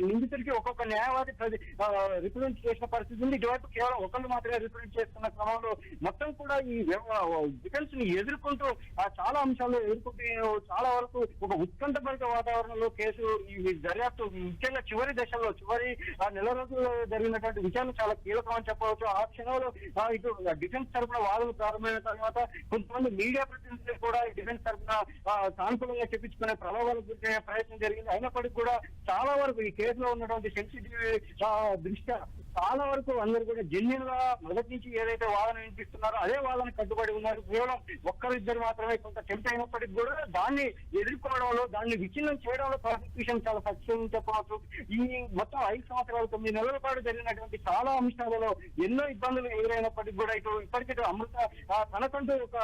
నిందితుడికి ఒక్కొక్క న్యాయవాది రిప్రజెంట్ చేసిన పరిస్థితి ఉంది. ఇటువైపు కేవలం ఒకళ్ళు మాత్రమే రిప్రజెంట్ చేస్తున్న క్రమంలో మొత్తం కూడా ఈ డిఫెన్స్ ని ఎదుర్కొంటూ చాలా అంశాలు ఎదుర్కొంటూ చాలా వరకు ఒక ఉత్కంఠభరిత వాతావరణంలో కేసు ఈ దర్యాప్తు ముఖ్యంగా చివరి దశలో, చివరి నెల రోజుల్లో జరిగినటువంటి విషయాలు చాలా కీలకం అని చెప్పవచ్చు. ఆ క్షణంలో ఇటు డిఫెన్స్ తరఫున వాదనలు ప్రారంభమైన తర్వాత కొంతమంది మీడియా ప్రతినిధులు కూడా డిఫెన్స్ తరఫున సానుకూలంగా చెప్పించుకునే ప్రలోభాలకు గురి ప్రయత్నం జరిగింది. అయినప్పటికీ కూడా చాలా వరకు ఈ కేసులో ఉన్నటువంటి సెన్సిటివ్ దృష్ట్యా చాలా వరకు అందరూ కూడా జెన్యూన్ గా మొదటి నుంచి ఏదైతే వాదన వినిపిస్తున్నారో అదే వాదన కట్టుబడి ఉన్నారు. కేవలం ఒక్కరిద్దరు మాత్రమే కొంత టెంప్ట్ అయినప్పటికీ కూడా దాన్ని ఎదుర్కోవడంలో, దాన్ని విచ్ఛిన్నం చేయడంలో ప్రాసిక్యూషన్ చాలా సక్సెస్ చెప్పవచ్చు. ఈ మొత్తం 5 సంవత్సరాలు 9 నెలల పాటు జరిగినటువంటి చాలా అంశాలలో ఎన్నో ఇబ్బందులు ఎదురైనప్పటికీ కూడా ఇప్పటికీ అమృత తనకంటూ ఒక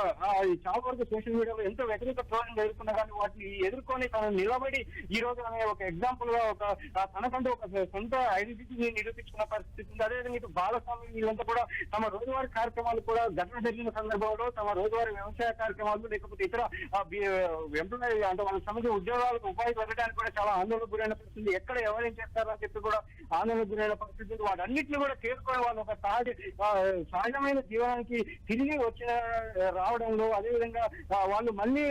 చాలా వరకు సోషల్ మీడియాలో ఎంతో వ్యతిరేక ట్రోలింగ్ ఎదుర్కొన్నా కానీ వాటిని ఎదుర్కొని తను నిలబడి ఈ రోజు అనే ఒక ఎగ్జాంపుల్ గా తనకంటూ ఒక సొంత ఐడెంటిటీని నిరూపించుకున్న పరిస్థితి ఉంది. అదేవిధంగా ఇటు బాలస్వామి వీళ్ళంతా కూడా తమ రోజువారీ కార్యక్రమాలు కూడా ఘటన జరిగిన సందర్భంలో తమ రోజువారీ వ్యవసాయ కార్యక్రమాలు లేకపోతే ఇతర ఎంప్లాయీ అంటే వాళ్ళకి సంబంధించిన ఉద్యోగాలకు ఉపాధి పొందడానికి కూడా చాలా ఆందోళనకు గురైన పరిస్థితి. ఎక్కడ ఎవరేం చేస్తారని చెప్పి కూడా ఆందోళనకు గురైన పరిస్థితి. వాటన్నిటిని కూడా చేరుకొని వాళ్ళు ఒక సహజమైన జీవనానికి తిరిగి రావడంలో అదేవిధంగా వాళ్ళు మళ్ళీ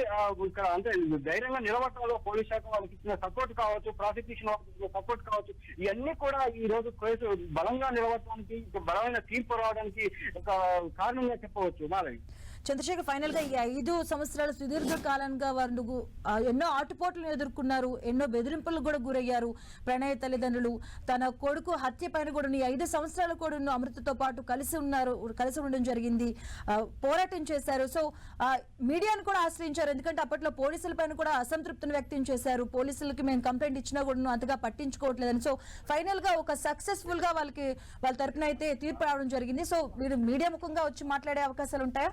ఇక్కడ అంటే ధైర్యంగా నిలబడటంలో పోలీస్ శాఖ వాళ్ళకి ఇచ్చిన సపోర్ట్ కావచ్చు, ప్రాసిక్యూషన్ వాళ్ళకి ఇచ్చిన సపోర్ట్ కావచ్చు, ఇవన్నీ కూడా ఈ రోజు కేసు బలంగా నిలబడటానికి బలమైన తీర్పు రావడానికి ఒక కారణంగా చెప్పవచ్చు. మాధవి చంద్రశేఖర్, ఫైనల్ గా ఈ 5 సంవత్సరాలు సుదీర్ఘ కాలంగా వారు ఎన్నో ఆటుపోట్లను ఎదుర్కొన్నారు, ఎన్నో బెదిరింపులకు కూడా గురయ్యారు. ప్రణయ్ తల్లిదండ్రులు తన కొడుకు హత్య పైన కూడా 5 సంవత్సరాలు కూడా అమృతతో పాటు కలిసి ఉండడం జరిగింది, పోరాటం చేశారు. సో మీడియాను కూడా ఆశ్రయించారు, ఎందుకంటే అప్పట్లో పోలీసుల పైన కూడా అసంతృప్తిని వ్యక్తం చేశారు. పోలీసులకి మేము కంప్లైంట్ ఇచ్చినా కూడా అంతగా పట్టించుకోవట్లేదని. సో ఫైనల్ గా ఒక సక్సెస్ఫుల్ గా వాళ్ళ తరపున అయితే తీర్పు రావడం జరిగింది. సో మీరు మీడియా ముఖంగా వచ్చి మాట్లాడే అవకాశాలు ఉంటాయా?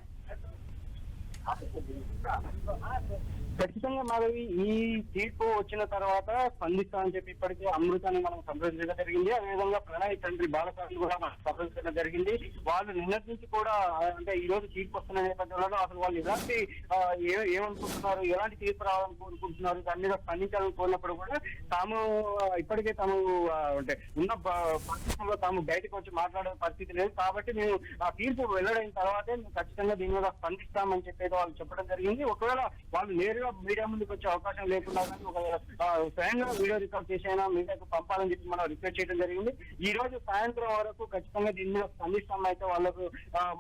ఖచ్చితంగా మాధవి, ఈ తీర్పు వచ్చిన తర్వాత స్పందిస్తా అని చెప్పి ఇప్పటికే అమృతాన్ని మనం సంప్రదించడం జరిగింది. అదేవిధంగా ప్రణయ్ తండ్రి బాలస్వామిని కూడా మనం సంప్రదించడం జరిగింది. వాళ్ళు నిన్నటి నుంచి కూడా అంటే ఈ రోజు తీర్పు వస్తున్న నేపథ్యంలో అసలు వాళ్ళు ఎలాంటి ఏమనుకుంటున్నారు, ఎలాంటి తీర్పు రావాలని కోరుకుంటున్నారు, దాని మీద స్పందించాలని కోరినప్పుడు కూడా ఇప్పటికే తాము అంటే ఉన్న పరిస్థితుల్లో తాము బయటకు వచ్చి మాట్లాడే పరిస్థితి లేదు. కాబట్టి మేము ఆ తీర్పు వెల్లడైన తర్వాతే మేము ఖచ్చితంగా దీని మీద స్పందిస్తామని చెప్పేది వాళ్ళు చెప్పడం జరిగింది. ఒకవేళ వాళ్ళు నేరుగా మీడియా ముందుకు వచ్చే అవకాశం లేకుండా కానీ ఒక స్వయంగా వీడియో రికార్డ్ చేసైనా మీడియాకు పంపాలని చెప్పి మనం రిక్వెస్ట్ చేయడం జరిగింది. ఈ రోజు సాయంత్రం వరకు ఖచ్చితంగా దీని మీద స్పందిస్తామని అయితే వాళ్ళకు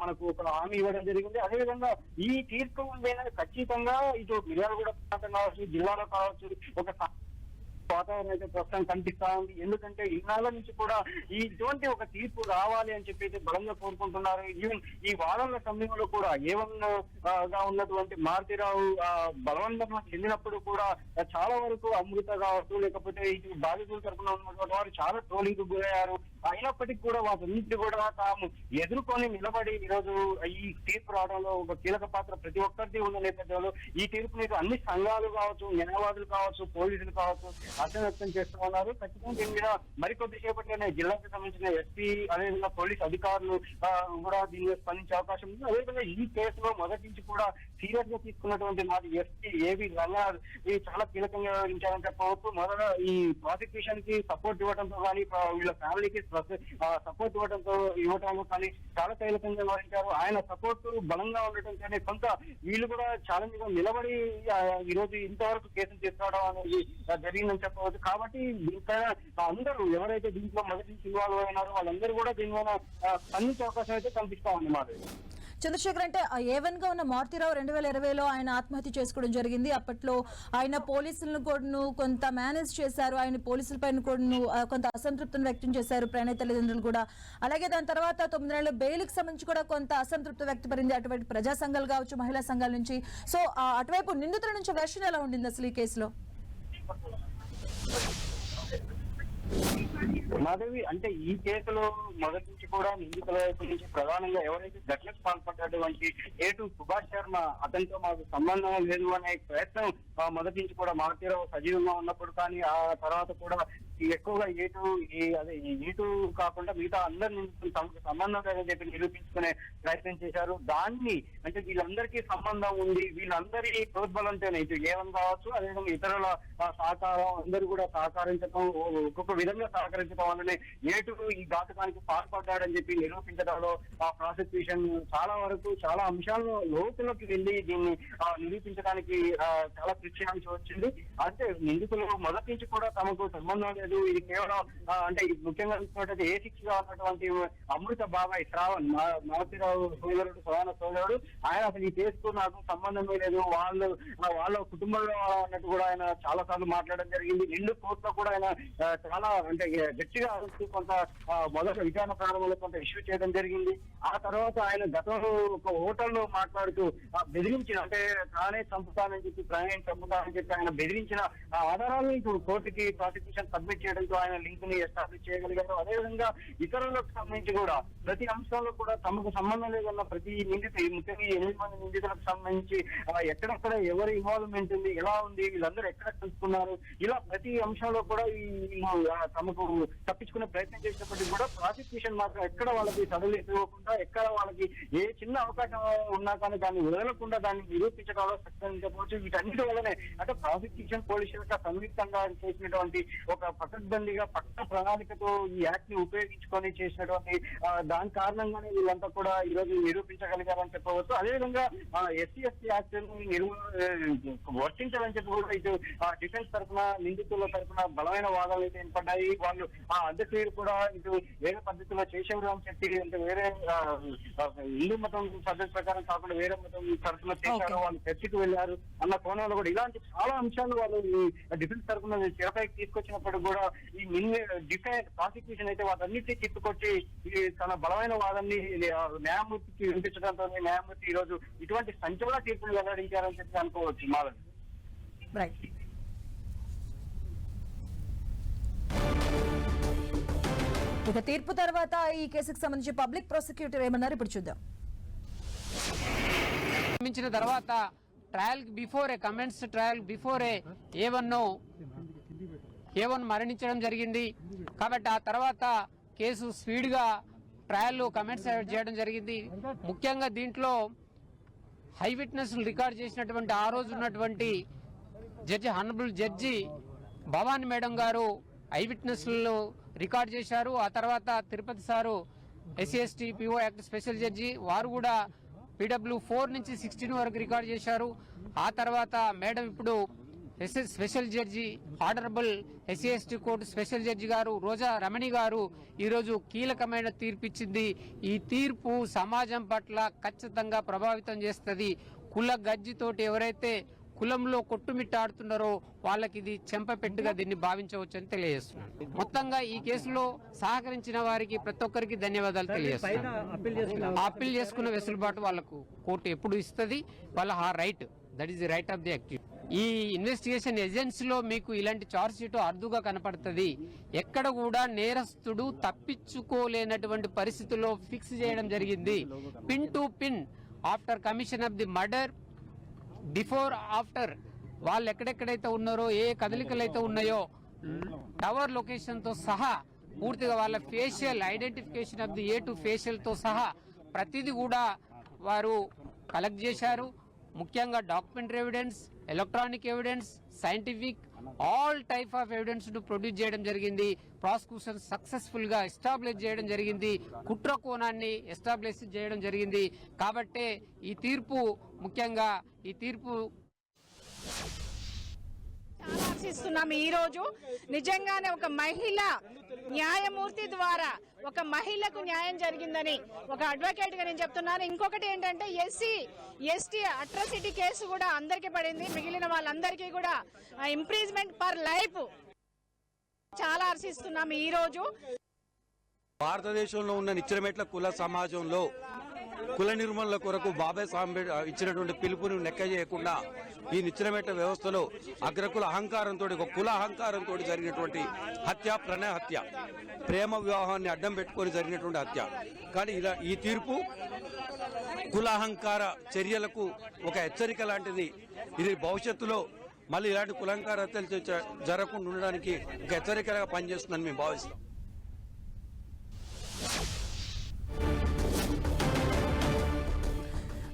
మనకు ఒక హామీ ఇవ్వడం జరిగింది. అదేవిధంగా ఈ తీర్పు మీద ఖచ్చితంగా ఇటు మిర్యాలగూడ ప్రాంతం కావచ్చు, జిల్లాలో కావచ్చు ఒక వాతావరణం అయితే ప్రస్తుతం కనిపిస్తా ఉంది. ఎందుకంటే ఇన్నాళ్ళ నుంచి కూడా ఇటువంటి ఒక తీర్పు రావాలి అని చెప్పి బలంగా కోరుకుంటున్నారు. ఈవెన్ ఈ వాదనల సమయంలో కూడా గా ఉన్నటువంటి మారుతిరావు బలవంతంగా చెందినప్పుడు కూడా చాలా వరకు అమృత కావచ్చు లేకపోతే ఇటు బాధితుల తరఫున ఉన్నటువంటి వారు చాలా ట్రోలింగ్ గురయ్యారు. అయినప్పటికీ కూడా వాటన్నింటినీ కూడా తాము ఎదుర్కొని నిలబడి ఈ రోజు ఈ తీర్పు రావడంలో ఒక కీలక పాత్ర ప్రతి ఒక్కరిది ఉన్న నేపథ్యంలో ఈ తీర్పు మీద అన్ని సంఘాలు కావచ్చు, న్యాయవాదులు కావచ్చు, పోలీసులు కావచ్చు హర్షం వ్యక్తం చేస్తూ ఉన్నారు. ఖచ్చితంగా దీని మీద మరికొద్ది సేపట్లోనే జిల్లాకు సంబంధించిన ఎస్పీ అదేవిధంగా పోలీస్ అధికారులు కూడా దీని మీద స్పందించే అవకాశం ఉంది. అదేవిధంగా ఈ కేసులో మొదటి నుంచి కూడా సీరియస్ గా తీసుకున్నటువంటి మాది ఎస్పీ ఏవి రంగారావు ఇది చాలా కీలకంగా వ్యవహరించారని చెప్పవచ్చు. మొదట ఈ ప్రాసిక్యూషన్ కి సపోర్ట్ ఇవ్వడంతో కానీ వీళ్ళ ఫ్యామిలీకి సపోర్ట్ ఇవ్వటం కానీ చాలా కీలకంగా వ్యవహరించారు. ఆయన సపోర్ట్ బలంగా ఉండటం కానీ కొంత వీళ్ళు కూడా ఛాలెంజ్ గా నిలబడి ఈ రోజు ఇంతవరకు కేసులు తీసుకురావడం అనేది జరిగిందని చెప్పవచ్చు. కాబట్టి దీనిపైన అందరూ ఎవరైతే దీంట్లో మొదటి నుంచి ఇన్వాల్వ్ అయినారో వాళ్ళందరూ కూడా దీని మీద స్పందించే అవకాశం అయితే కనిపిస్తా ఉంది మాది. చంద్రశేఖర్, అంటే A1 గా ఉన్న మారుతిరావు 2020లో ఆయన ఆత్మహత్య చేసుకోవడం జరిగింది. అప్పట్లో ఆయన పోలీసులను కూడా కొంత మేనేజ్ చేశారు, ఆయన పోలీసుల పైన కూడా కొంత అసంతృప్తిని వ్యక్తం చేశారు ప్రణయ్ తల్లిదండ్రులు కూడా. అలాగే దాని తర్వాత 9 నెలల బెయిల్కి సంబంధించి కూడా కొంత అసంతృప్తి వ్యక్తపడింది అటువంటి ప్రజా సంఘాలు కావచ్చు, మహిళా సంఘాల నుంచి. సో అటువైపు నిందితుల నుంచి వెర్షన్ ఎలా ఉండింది అసలు ఈ కేసులో? మాధవి, అంటే ఈ కేసులో మొదటి నుంచి కూడా నిందితుల వైపు నుంచి ప్రధానంగా ఎవరైతే ఘటనకు పాల్పడ్డటువంటి ఏటు సుభాష్ శర్మ అతనితో మాకు సంబంధం లేదు అనే ప్రయత్నం మొదటి నుంచి కూడా మారుతిరావు సజీవంగా ఉన్నప్పుడు కానీ ఆ తర్వాత కూడా ఎక్కువగా ఈటు కాకుండా మిగతా అందరి తమకు సంబంధం లేదని చెప్పి నిరూపించుకునే ప్రయత్నం చేశారు. దాన్ని అంటే వీళ్ళందరికీ సంబంధం ఉంది, వీళ్ళందరి ప్రోద్బలంతోనే ఇటు A1 కావచ్చు అదేవిధంగా ఇతరుల సహకారం అందరూ కూడా సహకరించడం ఒక్కొక్క విధంగా సహకరించడం వల్లనే ఏటు ఈ ఘాతకానికి పాల్పడ్డాడని చెప్పి నిరూపించడంలో ఆ ప్రాసిక్యూషన్ చాలా వరకు చాలా అంశాలను లోతులోకి వెళ్ళి దీన్ని నిరూపించడానికి చాలా కృషి చేయాల్సి వచ్చింది. అంటే నిందితులు మొదటి నుంచి కూడా తమకు సంబంధం లేదు, ఇది కేవలం అంటే ముఖ్యంగా చూసినట్టయితే A6 గా ఉన్నటువంటి అమృత బాబాయ్ శ్రావణ్ మారుతిరావు సోదరుడు ప్రధాన సోదరుడు ఆయన అసలు ఈ కేసుకు నాకు సంబంధమే లేదు, వాళ్ళ కుటుంబంలో అన్నట్టు కూడా ఆయన చాలా సార్లు మాట్లాడడం జరిగింది. నిండు కోర్టులో కూడా ఆయన చాలా అంటే గట్టిగా కొంత మొదట విచారణ ప్రారంభంలో కొంత ఇష్యూ చేయడం జరిగింది. ఆ తర్వాత ఆయన గతంలో ఒక హోటల్లో మాట్లాడుతూ బెదిరించిన అంటే తానే చంపుతానని చెప్పి ప్రణయం చంపుతానని చెప్పి ఆయన బెదిరించిన ఆధారాలను ఇప్పుడు కోర్టుకి ప్రాసిక్యూషన్ సబ్మిట్ ఎస్టాబ్లిష్ చేయడంతో ఆయన లింక్ ని ఎస్టాబ్లిష్ చేయగలిగారు. అదేవిధంగా ఇతరులకు సంబంధించి కూడా ప్రతి అంశంలో కూడా తమకు సంబంధం లేదన్న ప్రతి నిందితులు, ముఖ్యంగా 8 మంది నిందితులకు సంబంధించి ఎక్కడెక్కడ ఎవరి ఇన్వాల్వ్మెంట్ ఉంది, ఎలా ఉంది, వీళ్ళందరూ ఎక్కడ తెలుసుకున్నారు, ఇలా ప్రతి అంశంలో కూడా తమకు తప్పించుకునే ప్రయత్నం చేసినప్పటికీ కూడా ప్రాసిక్యూషన్ మాత్రం ఎక్కడ వాళ్ళకి సడలిపోకుండా, ఎక్కడ వాళ్ళకి ఏ చిన్న అవకాశం ఉన్నా కానీ దాన్ని వదలకుండా దాన్ని నిరూపించడంలో సక్సెస్ చెప్పవచ్చు. వీటన్నిటి వల్లనే అంటే ప్రాసిక్యూషన్ పోలీసు యొక్క సంయుక్తంగా చేసినటువంటి ఒక పకడ్బందీగా పక్క ప్రణాళికతో ఈ యాక్ట్ ని ఉపయోగించుకొని చేసినటువంటి దాని కారణంగానే వీళ్ళంతా కూడా ఈ రోజు నిరూపించగలిగారని చెప్పవచ్చు. అదేవిధంగా SC/ST యాక్ట్ వర్తించాలని చెప్పి కూడా ఇటు డిఫెన్స్ తరఫున, నిందితుల తరఫున బలమైన వాదాలు అయితే ఏర్పడ్డాయి. వాళ్ళు అధ్యక్షులు కూడా ఇటు వేరే పద్ధతిలో చేసేవారు అని చెప్పి, అంటే వేరే హిందూ మతం పద్ధతి ప్రకారం కాకుండా వేరే మతం తరఫున చేశారు, వాళ్ళు చర్చకు వెళ్లారు అన్న కోణంలో కూడా ఇలాంటి చాలా అంశాలు వాళ్ళు ఈ డిఫెన్స్ తరఫున తెరపైకి తీసుకొచ్చినప్పుడు కూడా ఈ డిఫెన్స్ ప్రాసిక్యూషన్ అయితే వాటన్నిటినీ తిప్పుకొచ్చి తన బలమైన వాదాన్ని న్యాయమూర్తికి వినిపించడంతో న్యాయమూర్తి ఈ రోజు ఇటువంటి సంచలన తీర్పులు వెల్లడించారని చెప్పి అనుకోవచ్చు. మాధవ్. ఇక తీర్పు తర్వాత ఈ కేసుకు సంబంధించి పబ్లిక్ ప్రాసిక్యూటర్ ఏమన్నారు ఇప్పుడు చూద్దాం. తర్వాత ట్రయల్ బిఫోర్ ఏ కమెంట్స్ ట్రయల్ బిఫోర్ A1 మరణించడం జరిగింది. కాబట్టి ఆ తర్వాత కేసు స్పీడ్ గా ట్రయల్ కమెంట్స్ చేయడం జరిగింది. ముఖ్యంగా దీంట్లో హై విట్నెస్ రికార్డ్ చేసినటువంటి ఆ రోజు ఉన్నటువంటి judge honourable judge Bhavani madam గారు ఐ విట్నెస్లు రికార్డ్ చేశారు. ఆ తర్వాత Tirupati sir SC/ST PO act special judge వారు కూడా PW4 నుంచి 16 వరకు రికార్డ్ చేశారు. ఆ తర్వాత మేడం ఇప్పుడు special judge honourable SC/ST court special judge గారు రోజా రమణి గారు ఈరోజు కీలకమైన తీర్పు ఇచ్చింది. ఈ తీర్పు సమాజం పట్ల ఖచ్చితంగా ప్రభావితం చేస్తుంది. కుల గజ్జితోటి ఎవరైతే కులంలో కొట్టుమిట్టాడుతున్నారో వాళ్ళకి ఇది చెంపపెట్టుగా దీన్ని భావించవచ్చని తెలియజేస్తున్నాను. మొత్తంగా ఈ కేసులో సహకరించిన వారికి ప్రతి ఒక్కరికి ధన్యవాదాలు తెలియజేస్తున్నాను. అప్పీల్ చేసుకున్న వెసులుబాటు వాళ్ళకు కోర్టు ఎప్పుడు ఇస్తుంది, వాళ్ళ ఆ right, that is the right of the accused. ఈ ఇన్వెస్టిగేషన్ ఏజెన్సీలో మీకు ఇలాంటి చార్జ్ షీట్ అరుదుగా కనపడుతుంది. ఎక్కడ కూడా నేరస్తుడు తప్పించుకోలేనటువంటి పరిస్థితుల్లో ఫిక్స్ చేయడం జరిగింది. Pin to pin after commission of the murder, before after వాళ్ళు ఎక్కడెక్కడైతే ఉన్నారో, ఏ కదలికలు అయితే ఉన్నాయో టవర్ లొకేషన్ తో సహా పూర్తిగా వాళ్ళ facial identification of the A to facial తో సహా ప్రతిదీ కూడా వారు కలెక్ట్ చేశారు. ముఖ్యంగా documentary evidence, electronic evidence, scientific all type of evidence ను ప్రొడ్యూస్ చేయడం జరిగింది. ప్రాసిక్యూషన్ సక్సెస్ఫుల్ గా ఎస్టాబ్లిష్ చేయడం జరిగింది. కుట్ర కోణాన్ని ఎస్టాబ్లిష్ చేయడం జరిగింది. కాబట్టి ఈ తీర్పు ముఖ్యంగా ఈ తీర్పు చాలా ఆశిస్తున్నాం. ఈ రోజు నిజంగానే ఒక మహిళ న్యాయమూర్తి ద్వారా ఒక మహిళకు న్యాయం జరిగిందని ఒక అడ్వకేట్ గా నేను చెప్తున్నాను. ఇంకొకటి ఏంటంటే SC/ST అట్రాసిటీ కేసు కూడా అందరికీ పడింది. మిగిలిన వాళ్ళందరికీ కూడా ఇంప్రీజ్మెంట్ పర్ లైఫ్. చాలా ఆశిస్తున్నాం. ఈ రోజు భారతదేశంలో ఉన్న నిచ్చెనమెట్ల కుల సమాజంలో కుల నిర్మూలన కొరకు బాబాయ్ సాంబేడ్ ఇచ్చినటువంటి పిలుపుని లెక్క చేయకుండా ఈ నిచ్చెనమెట్ల వ్యవస్థలో అగ్రకుల అహంకారంతో, ఒక కుల అహంకారంతో జరిగినటువంటి హత్య, ప్రణయ హత్య, ప్రేమ వివాహాన్ని అడ్డం పెట్టుకొని జరిగినటువంటి హత్య. కానీ ఇలా ఈ తీర్పు కుల అహంకార చర్యలకు ఒక హెచ్చరిక లాంటిది. ఇది భవిష్యత్తులో మళ్ళీ ఇలాంటి కులహంకార హత్యలు జరగకుండా ఉండడానికి ఒక హెచ్చరికగా పనిచేస్తుందని మేము భావిస్తాం.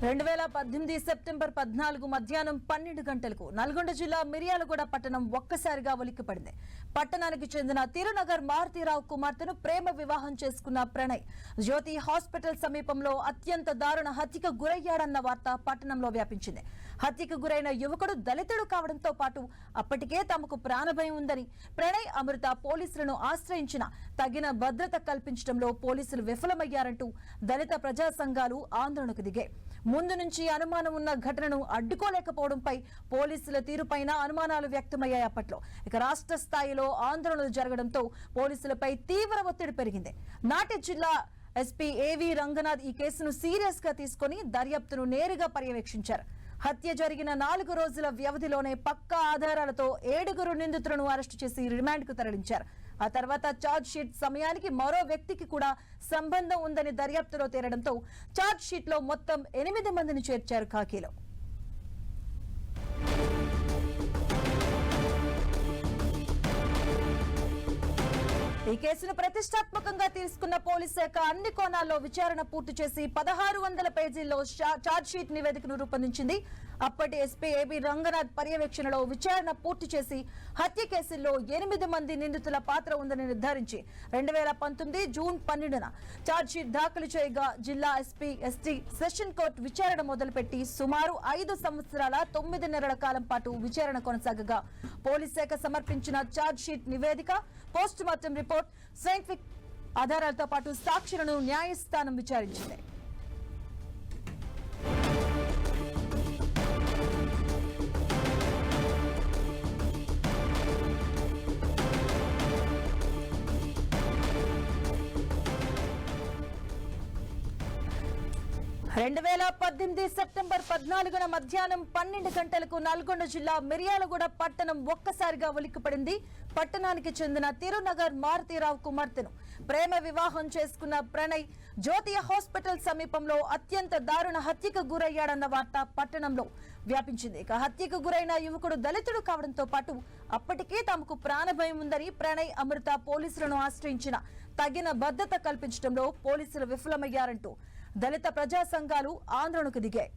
2018 సెప్టెంబర్ 14 మధ్యాహ్నం 12 గంటలకు నల్గొండ జిల్లా మిర్యాలగూడ పట్టణం ఒక్కసారిగా ఉలిక్కిపడింది. పట్టణానికి చెందిన తిరునగర్ మారుతీరావు కుమార్తెను ప్రేమ వివాహం చేసుకున్న ప్రణయ్ జ్యోతి హాస్పిటల్ సమీపంలో అత్యంత దారుణ హత్యకు గురయ్యాడన్న వార్త పట్టణంలో వ్యాపించింది. హత్యకు గురైన యువకుడు దళితుడు కావడంతో పాటు అప్పటికే తమకు ప్రాణభయం ఉందని ప్రణయ్ అమృత పోలీసులను ఆశ్రయించిన తగిన భద్రత కల్పించడంలో పోలీసులు విఫలమయ్యారంటూ దళిత ప్రజా సంఘాలు ఆందోళనకు దిగాయి. ముందు నుంచి అనుమానం ఉన్న ఘటనను అడ్డుకోలేకపోవడంపై పోలీసుల తీరుపైన అనుమానాలు వ్యక్తమయ్యాయి. అప్పట్లో ఇక రాష్ట్ర స్థాయిలో ఆందోళనలు జరగడంతో పోలీసులపై తీవ్ర ఒత్తిడి పెరిగింది. నాటి జిల్లా ఎస్పీ ఏవి రంగనాథ్ ఈ కేసును సీరియస్ గా తీసుకుని దర్యాప్తును నేరుగా పర్యవేక్షించారు. హత్య జరిగిన 4 రోజుల వ్యవధిలోనే పక్కా ఆధారాలతో 7 నిందితులను అరెస్టు చేసి రిమాండ్కు తరలించారు. ఆ తర్వాత ఛార్జ్ షీట్ సమయానికి మరో వ్యక్తికి కూడా సంబంధం ఉందని దర్యాప్తులో తేలడంతో ఛార్జ్ షీట్ లో మొత్తం 8 మందిని చేర్చారు ఖాకీలో. ఈ కేసును ప్రతిష్టాత్మకంగా తీసుకున్న పోలీస్ శాఖ అన్ని కోణాల్లో విచారణ పూర్తి చేసి 1600 పేజీల్లో ఛార్జ్ షీట్ నివేదికను రూపొందించింది. అప్పటి ఎస్పీ ఏబీ రంగనాథ్ పర్యవేక్షణలో విచారణ పూర్తి చేసి హత్య కేసుల్లో 8 మంది నిందితుల పాత్ర ఉందని నిర్ధారించి 2019 జూన్ 12న ఛార్జ్ షీట్ దాఖలు చేయగా జిల్లా ఎస్పీ ఎస్టీ సెషన్ కోర్టు విచారణ మొదలుపెట్టి సుమారు 5 సంవత్సరాల 9 నెలల కాలం పాటు విచారణ కొనసాగగా పోలీస్ శాఖ సమర్పించిన ఛార్జ్ షీట్ నివేదిక, పోస్ట్ మార్టం రిపోర్ట్, సైంటిఫిక్ ఆధారాలతో పాటు సాక్షులను న్యాయస్థానం విచారించింది. సెప్టెంబర్ 14న మధ్యాహ్నం 12 గంటలకు నల్గొండ జిల్లా మిర్యాలగూడ పట్టణం ఒక్కసారిగా ఉలిక్కిపడింది. పట్టణానికి చెందిన తిరునగర్ మారుతీరావు కుమార్తెను ప్రేమ వివాహం చేసుకున్న ప్రణయ్ జ్యోతియ హాస్పిటల్ సమీపంలో అత్యంత దారుణ హత్యకు గురయ్యాడన్న వార్త పట్టణంలో వ్యాపించింది. ఇక హత్యకు గురైన యువకుడు దళితుడు కావడంతో పాటు అప్పటికే తమకు ప్రాణభయం ఉందని ప్రణయ్, అమృత పోలీసులను ఆశ్రయించిన తగిన భద్రత కల్పించడంలో పోలీసులు విఫలమయ్యారంటూ దళిత ప్రజా సంఘాలు ఆందోళనకు దిగాయి.